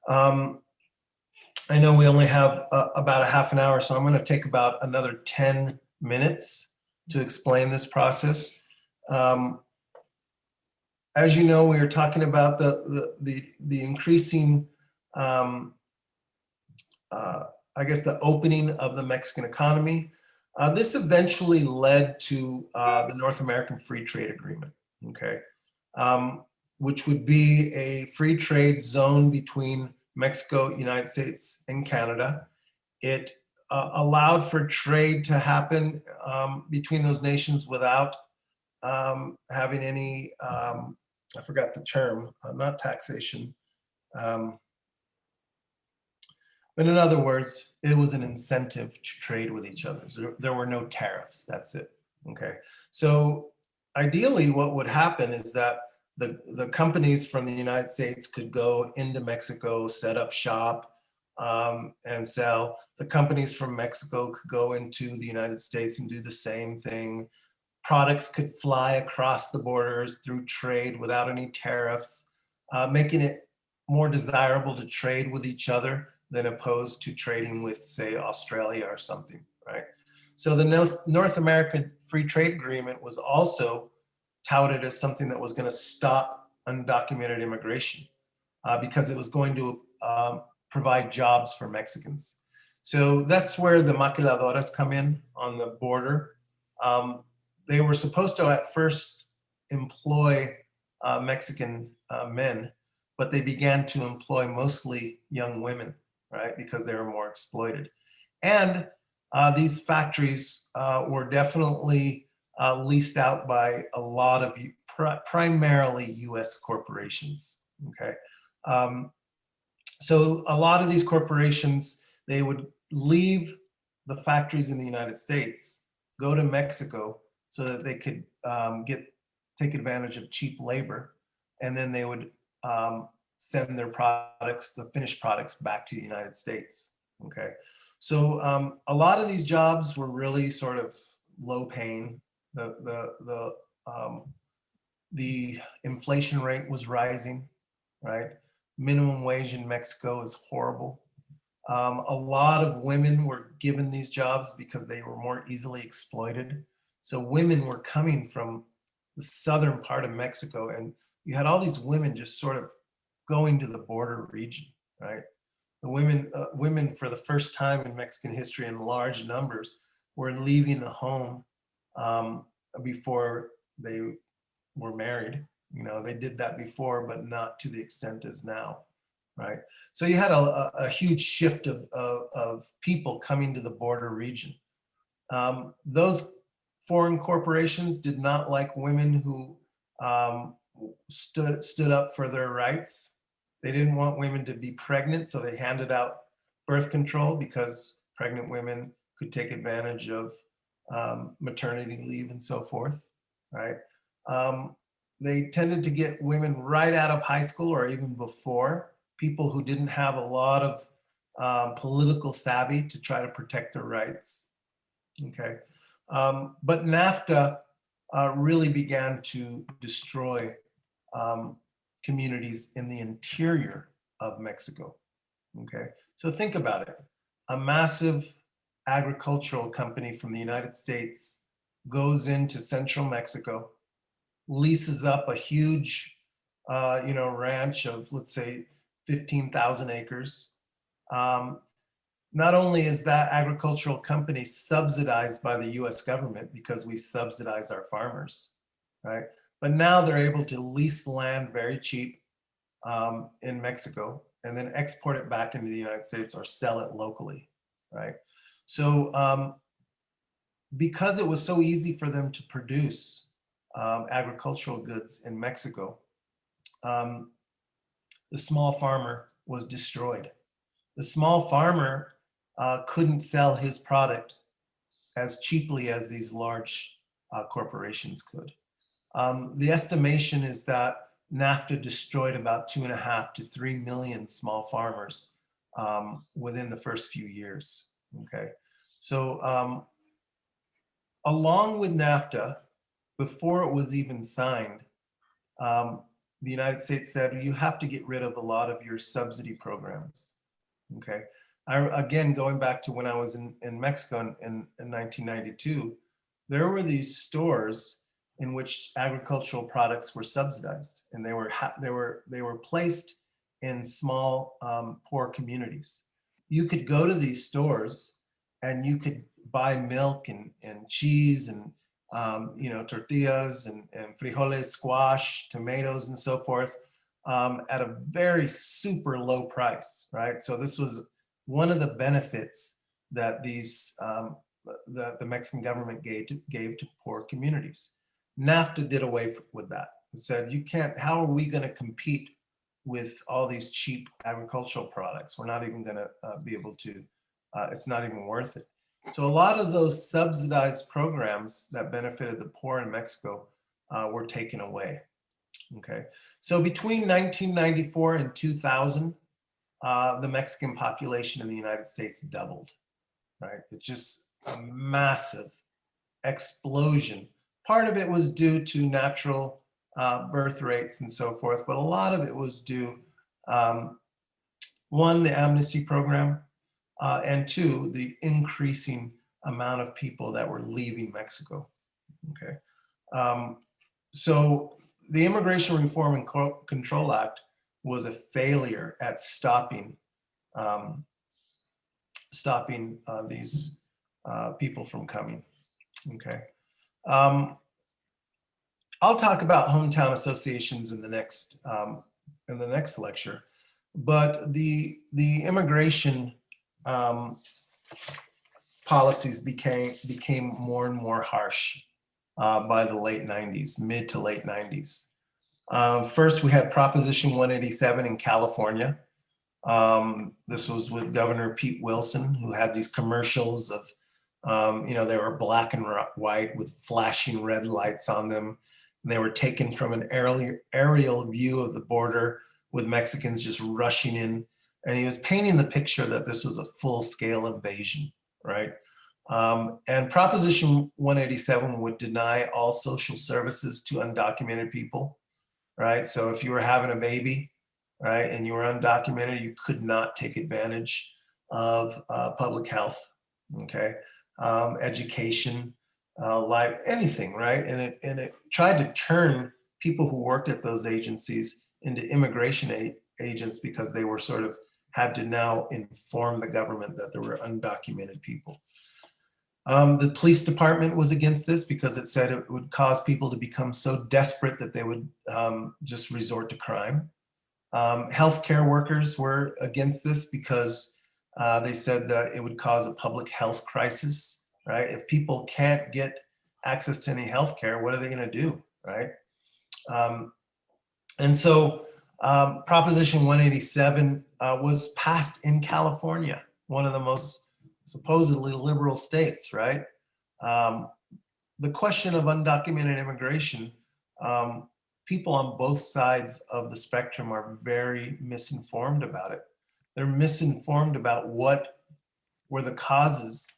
I know we only have about a half an hour, so I'm gonna take about another 10 minutes to explain this process. As you know, we are talking about the increasing, I guess, the opening of the Mexican economy. This eventually led to the North American Free Trade Agreement, okay? Which would be a free trade zone between Mexico, United States, and Canada. It allowed for trade to happen between those nations without having any, I forgot the term, not taxation. But in other words, it was an incentive to trade with each other. So there were no tariffs, that's it, okay? So ideally what would happen is that the companies from the United States could go into Mexico, set up shop, and sell. The companies from Mexico could go into the United States and do the same thing. Products could fly across the borders through trade without any tariffs, making it more desirable to trade with each other than opposed to trading with, say, Australia or something, right? So the North American Free Trade Agreement was also touted as something that was going to stop undocumented immigration because it was going to provide jobs for Mexicans. So that's where the maquiladoras come in on the border. They were supposed to at first employ Mexican men, but they began to employ mostly young women, right? Because they were more exploited. And these factories were definitely leased out by a lot of primarily US corporations, okay? So a lot of these corporations, they would leave the factories in the United States, go to Mexico so that they could take advantage of cheap labor, and then they would send their products, the finished products, back to the United States, okay? So a lot of these jobs were really sort of low paying. The inflation rate was rising, right? Minimum wage in Mexico is horrible. A lot of women were given these jobs because they were more easily exploited. So women were coming from the southern part of Mexico, and you had all these women just sort of going to the border region, right? The women for the first time in Mexican history in large numbers were leaving the home before they were married. You know, they did that before, but not to the extent as now, right? So you had a huge shift of people coming to the border region. Those foreign corporations did not like women who stood up for their rights. They didn't want women to be pregnant, so they handed out birth control because pregnant women could take advantage of maternity leave and so forth, right? They tended to get women right out of high school or even before, people who didn't have a lot of political savvy to try to protect their rights, okay? But NAFTA really began to destroy communities in the interior of Mexico, okay? So think about it. A massive agricultural company from the United States goes into central Mexico, leases up a huge ranch of, let's say, 15,000 acres. Not only is that agricultural company subsidized by the US government because we subsidize our farmers, right? But now they're able to lease land very cheap in Mexico and then export it back into the United States or sell it locally, right? So because it was so easy for them to produce agricultural goods in Mexico, the small farmer was destroyed. The small farmer couldn't sell his product as cheaply as these large corporations could. The estimation is that NAFTA destroyed about 2.5 to 3 million small farmers within the first few years, okay? So along with NAFTA, before it was even signed, the United States said, you have to get rid of a lot of your subsidy programs, okay? Again, going back to when I was in Mexico in 1992, there were these stores in which agricultural products were subsidized, and they were placed in small, poor communities. You could go to these stores and you could buy milk and cheese and tortillas and frijoles, squash, tomatoes, and so forth at a very super low price, right? So this was one of the benefits that that the Mexican government gave to poor communities. NAFTA did away with that. It said, you can't, how are we gonna compete with all these cheap agricultural products? We're not even gonna be able to, it's not even worth it. So a lot of those subsidized programs that benefited the poor in Mexico were taken away, okay? So between 1994 and 2000, the Mexican population in the United States doubled, right? It's just a massive explosion. Part of it was due to natural birth rates and so forth, but a lot of it was due, one, the Amnesty Program, and two, the increasing amount of people that were leaving Mexico, okay? So the Immigration Reform and Control Act was a failure at stopping these people from coming. Okay. I'll talk about hometown associations in the next lecture, but the immigration policies became more and more harsh by the late 90s, mid to late 90s. First, we had Proposition 187 in California. This was with Governor Pete Wilson, who had these commercials of, they were black and white with flashing red lights on them. And they were taken from an aerial view of the border with Mexicans just rushing in. And he was painting the picture that this was a full-scale invasion, right? And Proposition 187 would deny all social services to undocumented people, right? So if you were having a baby, right, and you were undocumented, you could not take advantage of public health, okay, education, life, anything, right? And it tried to turn people who worked at those agencies into immigration agents because they were sort of had to now inform the government that there were undocumented people. The police department was against this because it said it would cause people to become so desperate that they would just resort to crime. Healthcare workers were against this because they said that it would cause a public health crisis, right? If people can't get access to any healthcare, what are they going to do, right? And so Proposition 187 was passed in California, one of the most supposedly liberal states, right? The question of undocumented immigration, people on both sides of the spectrum are very misinformed about it. They're misinformed about what were the causes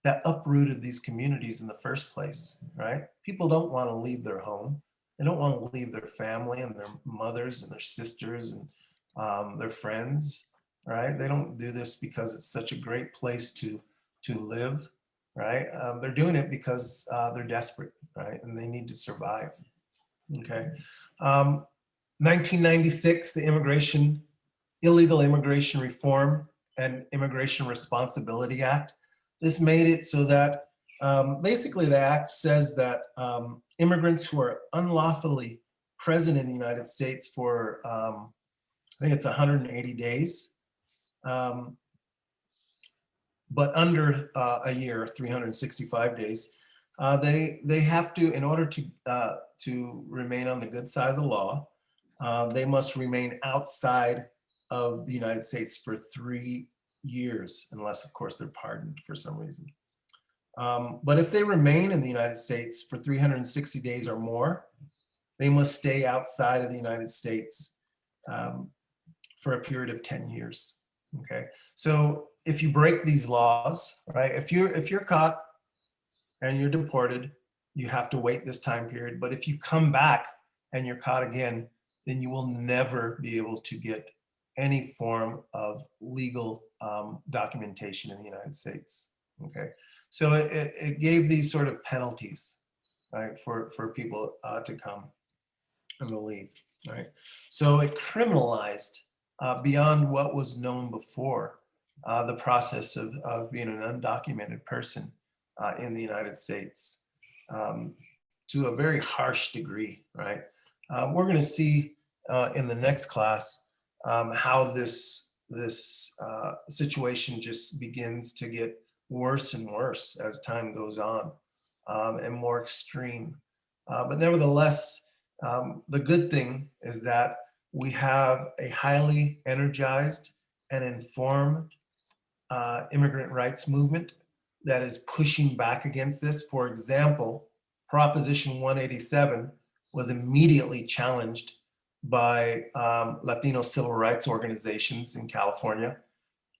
that uprooted these communities in the first place, right? People don't want to leave their home. They don't want to leave their family and their mothers and their sisters and their friends, right? They don't do this because it's such a great place to live, right? They're doing it because they're desperate, right? And they need to survive, okay? 1996, the Illegal Immigration Reform and Immigration Responsibility Act. This made it so that basically the act says that immigrants who are unlawfully present in the United States for, I think it's 180 days, but under a year, 365 days, they have to, in order to remain on the good side of the law, they must remain outside of the United States for 3 years, unless of course they're pardoned for some reason. But if they remain in the United States for 360 days or more, they must stay outside of the United States for a period of 10 years. Okay, so if you break these laws, right? If you're caught and you're deported, you have to wait this time period. But if you come back and you're caught again, then you will never be able to get any form of legal documentation in the United States. Okay, so it gave these sort of penalties, right, for people to come and to leave, right? So it criminalized beyond what was known before the process of being an undocumented person in the United States to a very harsh degree, right? We're going to see in the next class how this situation just begins to get worse and worse as time goes on and more extreme. But nevertheless, the good thing is that we have a highly energized and informed immigrant rights movement that is pushing back against this. For example, Proposition 187 was immediately challenged by Latino civil rights organizations in California,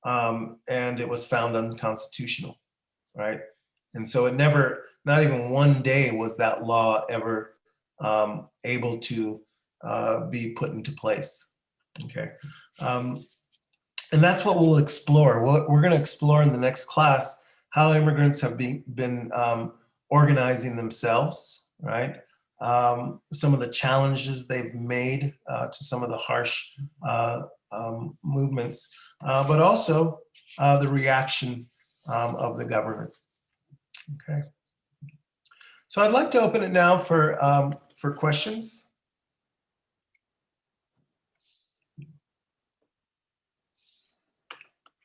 and it was found unconstitutional, right? And so it never, not even one day was that law ever able to be put into place, okay? And that's what we'll explore. We're going to explore in the next class how immigrants have been organizing themselves, right? some of the challenges they've made to some of the harsh movements, but also the reaction of the government. Okay. So I'd like to open it now for questions.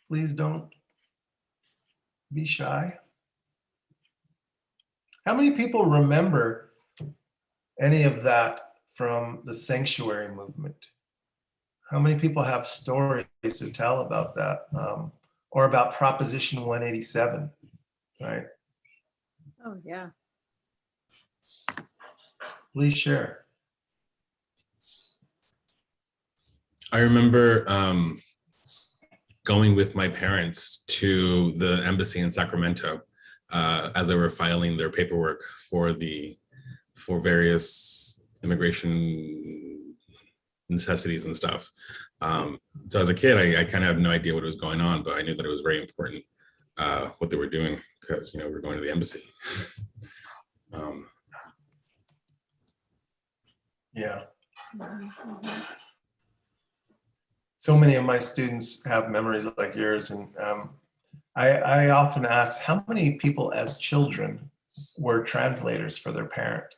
Please don't be shy. How many people remember any of that from the sanctuary movement? How many people have stories to tell about that, or about Proposition 187, right? Oh, yeah. Please share. I remember going with my parents to the embassy in Sacramento as they were filing their paperwork for various immigration necessities and stuff. So as a kid, I kind of had no idea what was going on, but I knew that it was very important what they were doing, because we were going to the embassy. Yeah. So many of my students have memories like yours, and I often ask, how many people as children were translators for their parent?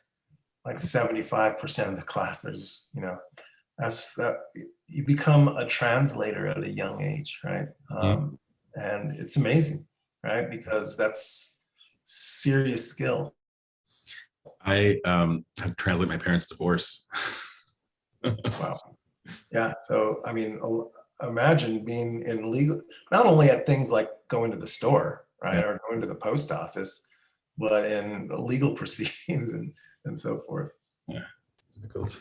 Like 75% of the class. There's, that's that you become a translator at a young age, right? And it's amazing, right? Because that's serious skill. I had to translate my parents' divorce. Wow. Yeah. So, I mean, imagine being in legal, not only at things like going to the store, right, Yeah. or going to the post office, but in legal proceedings and so forth. Yeah, it's difficult.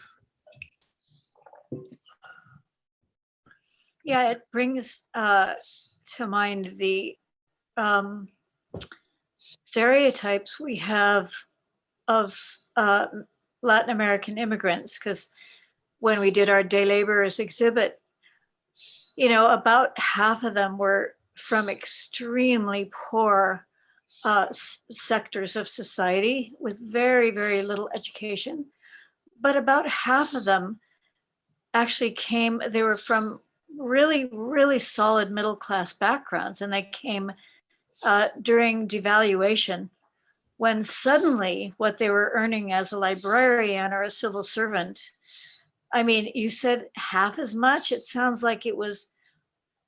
Yeah, it brings to mind the stereotypes we have of Latin American immigrants, because when we did our day laborers exhibit, about half of them were from extremely poor sectors of society with very, very little education. But about half of them actually they were from really, really solid middle-class backgrounds, and they came during devaluation, when suddenly what they were earning as a librarian or a civil servant, I mean, you said half as much. It sounds like it was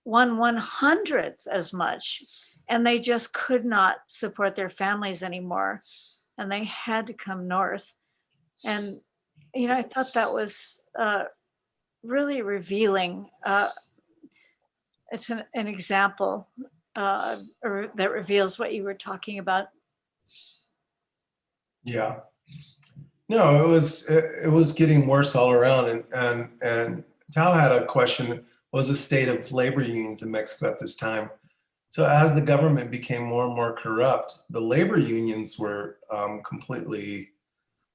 1/100th as much, and they just could not support their families anymore, and they had to come north. And I thought that was really revealing. It's an example that reveals what you were talking about. Yeah. No, it was getting worse all around, and Tao had a question. What was the state of labor unions in Mexico at this time? So as the government became more and more corrupt, the labor unions were completely.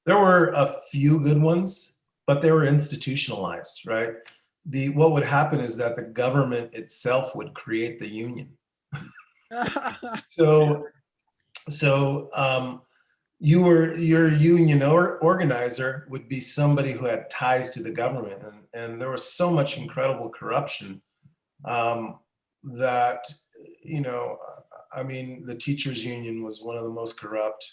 There were a few good ones, but they were institutionalized, right? What would happen is that the government itself would create the union. So your union organizer would be somebody who had ties to the government, and there was so much incredible corruption that I mean, the teachers union was one of the most corrupt.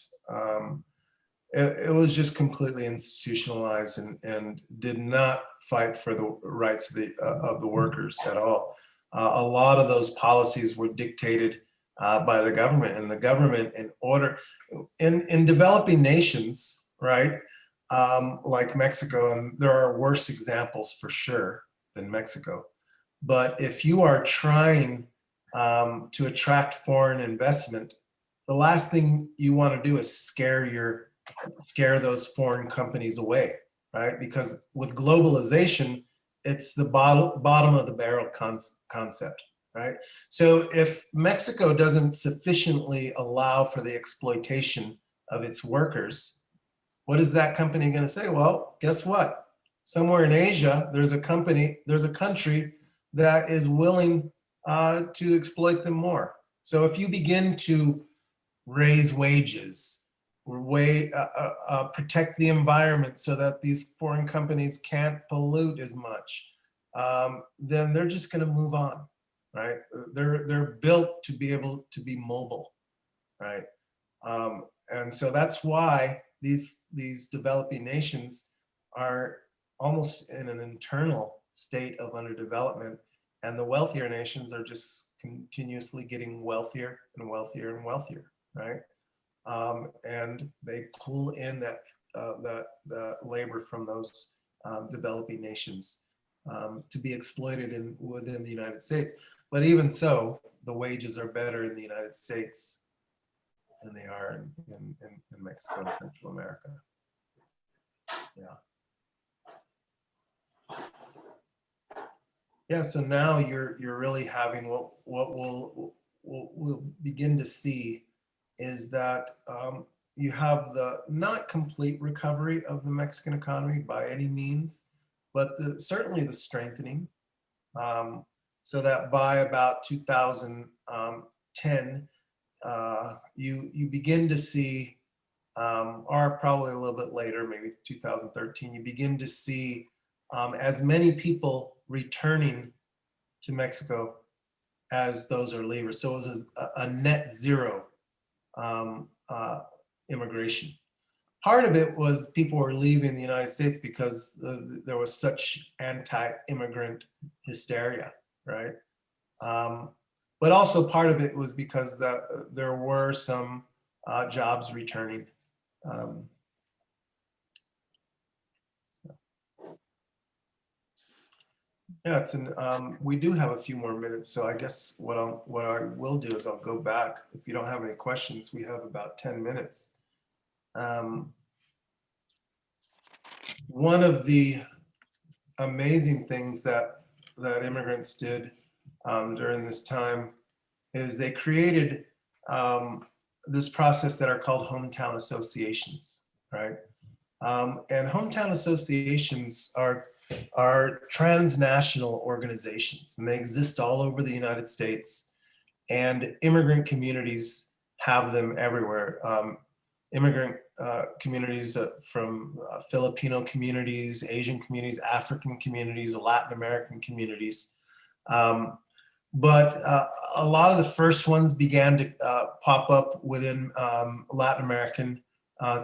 It was just completely institutionalized and did not fight for the rights of the workers at all. A lot of those policies were dictated by the government, and the government, in developing nations, right, like Mexico, and there are worse examples for sure than Mexico. But if you are trying to attract foreign investment, the last thing you want to do is scare those foreign companies away, right? Because with globalization, it's the bottom of the barrel concept, right? So if Mexico doesn't sufficiently allow for the exploitation of its workers, what is that company going to say? Well, guess what? Somewhere in Asia, there's a country that is willing to exploit them more. So if you begin to raise wages, protect the environment so that these foreign companies can't pollute as much, then they're just going to move on, right? They're built to be able to be mobile, right? And so that's why these developing nations are almost in an internal state of underdevelopment, and the wealthier nations are just continuously getting wealthier and wealthier and wealthier, right? And they pull in the labor from those developing nations to be exploited within the United States. But even so, the wages are better in the United States than they are in Mexico and Central America. Yeah. Yeah, so now you're really having what we'll begin to see is that you have the not complete recovery of the Mexican economy by any means, but certainly the strengthening. So that by about 2010, you begin to see, or probably a little bit later, maybe 2013, you begin to see as many people returning to Mexico as those are leavers. So it was a net zero immigration. Part of it was people were leaving the United States because there was such anti-immigrant hysteria, right? But also part of it was because there were some jobs returning. Yeah, we do have a few more minutes, so I guess what I will do is I'll go back. If you don't have any questions, we have about 10 minutes. One of the amazing things that immigrants did during this time is they created this process that are called hometown associations, right? And hometown associations are transnational organizations, and they exist all over the United States, and immigrant communities have them everywhere. Immigrant communities from Filipino communities, Asian communities, African communities, Latin American communities. But a lot of the first ones began to pop up within Latin American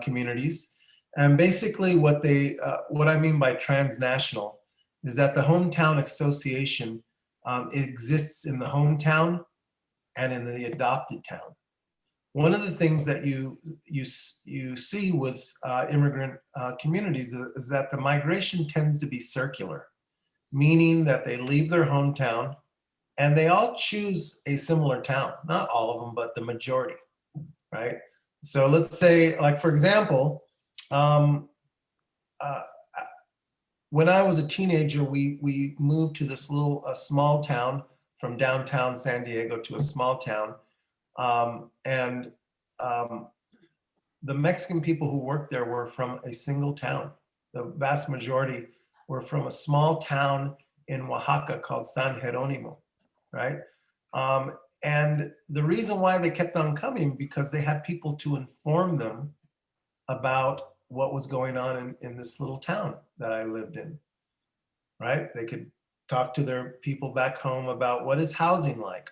communities. And basically what I mean by transnational is that the hometown association exists in the hometown and in the adopted town. One of the things that you see with immigrant communities is that the migration tends to be circular, meaning that they leave their hometown and they all choose a similar town. Not all of them, but the majority, right? So let's say, like for example, when I was a teenager, we moved to this a small town from downtown San Diego to a small town. The Mexican people who worked there were from a single town. The vast majority were from a small town in Oaxaca called San Jeronimo, right? And the reason why they kept on coming, because they had people to inform them about what was going on in this little town that I lived in, right? They could talk to their people back home about what is housing like?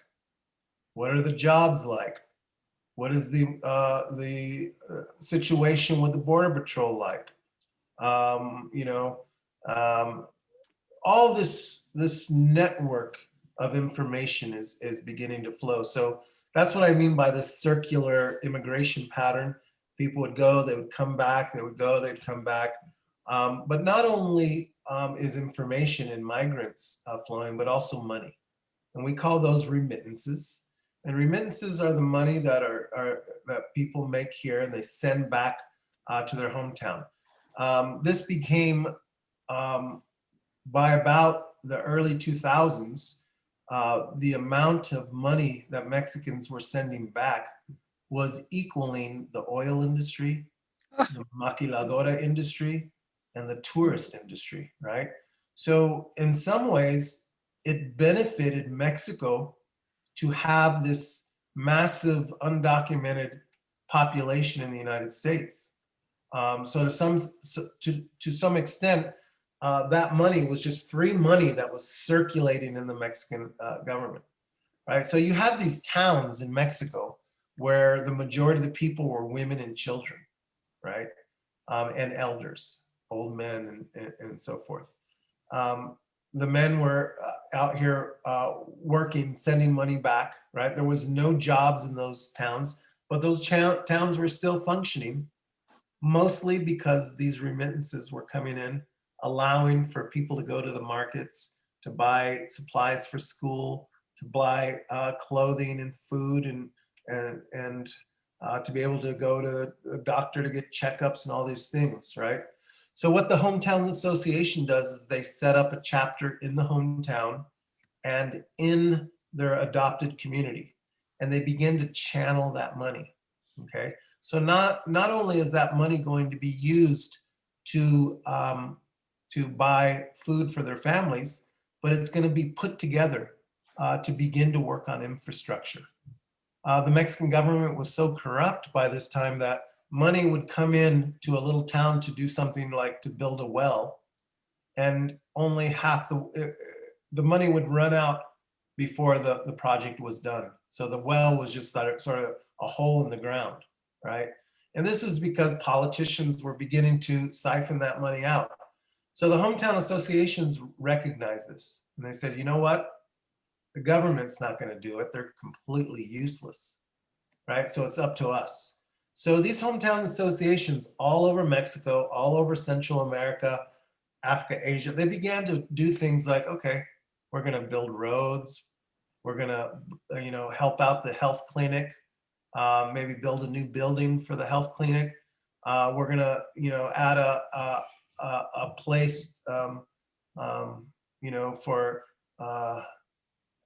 What are the jobs like? What is the situation with the Border Patrol like? All this network of information is beginning to flow. So that's what I mean by this circular immigration pattern. People would go, they would come back, they would go, they'd come back. But not only is information in migrants flowing, but also money. And we call those remittances. And remittances are the money that that people make here and they send back to their hometown. This became, by about the early 2000s, the amount of money that Mexicans were sending back was equaling the oil industry, the maquiladora industry, and the tourist industry, right? So in some ways, it benefited Mexico to have this massive undocumented population in the United States. So to some extent, that money was just free money that was circulating in the Mexican government, right? So you have these towns in Mexico where the majority of the people were women and children, right? And elders, old men and so forth. The men were out here working, sending money back, right? There was no jobs in those towns, but those towns were still functioning, mostly because these remittances were coming in, allowing for people to go to the markets, to buy supplies for school, to buy clothing and food, and to be able to go to a doctor to get checkups and all these things, right? So what the Hometown Association does is they set up a chapter in the hometown and in their adopted community, and they begin to channel that money, okay? So not only is that money going to be used to buy food for their families, but it's going to be put together to begin to work on infrastructure. The Mexican government was so corrupt by this time that money would come in to a little town to do something like to build a well, and only half the money would run out before the project was done. So the well was just sort of a hole in the ground, right? And this was because politicians were beginning to siphon that money out. So the hometown associations recognized this, and they said, you know what? The government's not going to do it. They're completely useless, right? So it's up to us. So these hometown associations all over Mexico, all over Central America, Africa, Asia, they began to do things like, okay, we're going to build roads. We're going to, help out the health clinic, maybe build a new building for the health clinic. We're going to, add a place, for,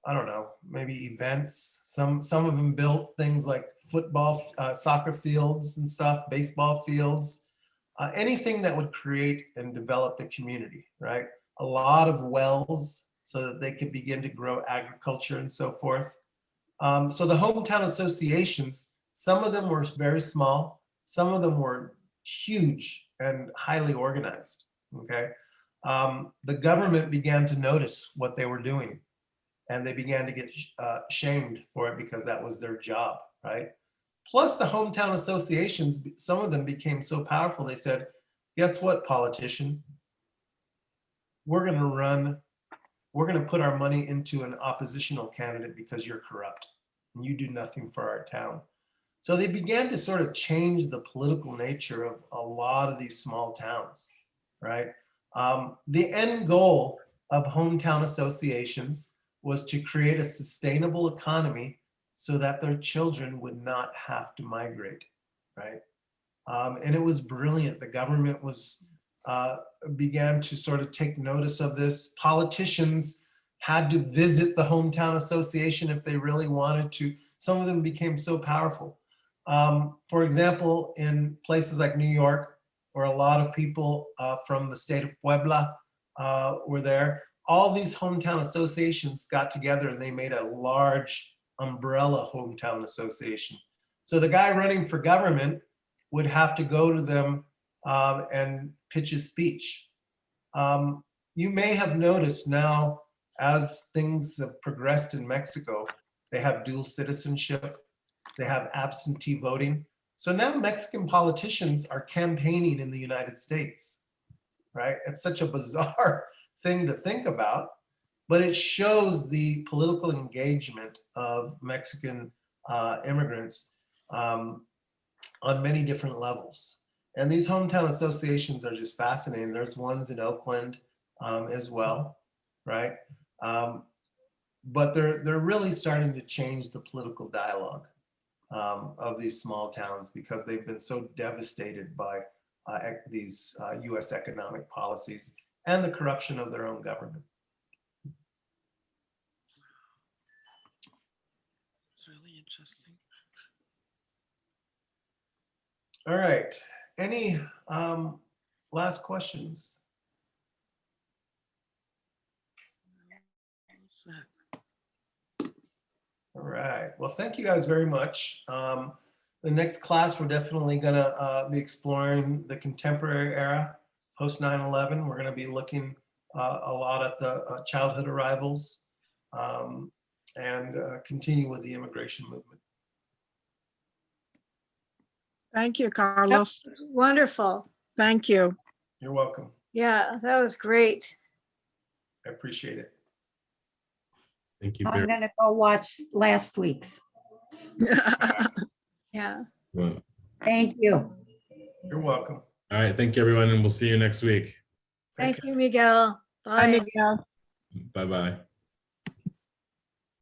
I don't know, maybe events. Some of them built things like football, soccer fields and stuff, baseball fields, anything that would create and develop the community, right? A lot of wells so that they could begin to grow agriculture and so forth. So the hometown associations, some of them were very small, some of them were huge and highly organized, okay? The government began to notice what they were doing, and they began to get shamed for it because that was their job, right? Plus the hometown associations, some of them became so powerful, they said, guess what, politician? We're gonna put our money into an oppositional candidate because you're corrupt and you do nothing for our town. So they began to sort of change the political nature of a lot of these small towns, right? The end goal of hometown associations was to create a sustainable economy so that their children would not have to migrate, right? And it was brilliant. The government began to sort of take notice of this. Politicians had to visit the hometown association if they really wanted to. Some of them became so powerful. For example, in places like New York, where a lot of people from the state of Puebla were there, all these hometown associations got together and they made a large umbrella hometown association. So the guy running for government would have to go to them and pitch his speech. You may have noticed now, as things have progressed in Mexico, they have dual citizenship, they have absentee voting. So now Mexican politicians are campaigning in the United States, right? It's such a bizarre thing to think about, but it shows the political engagement of Mexican immigrants on many different levels. And these hometown associations are just fascinating. There's ones in Oakland as well, right? But they're really starting to change the political dialogue of these small towns because they've been so devastated by these US economic policies and the corruption of their own government. It's really interesting. All right, any last questions? All right, well, thank you guys very much. the next class, we're definitely gonna be exploring the contemporary era, post 9/11. We're gonna be looking a lot at the childhood arrivals and continue with the immigration movement. Thank you, Carlos. Wonderful. Thank you. You're welcome. Yeah, that was great. I appreciate it. Thank you I'm very gonna go watch last week's. Yeah. much. Thank you. You're welcome. All right, thank you, everyone, and we'll see you next week. Take Thank you, Miguel. Hi, Bye. Miguel. Bye-bye.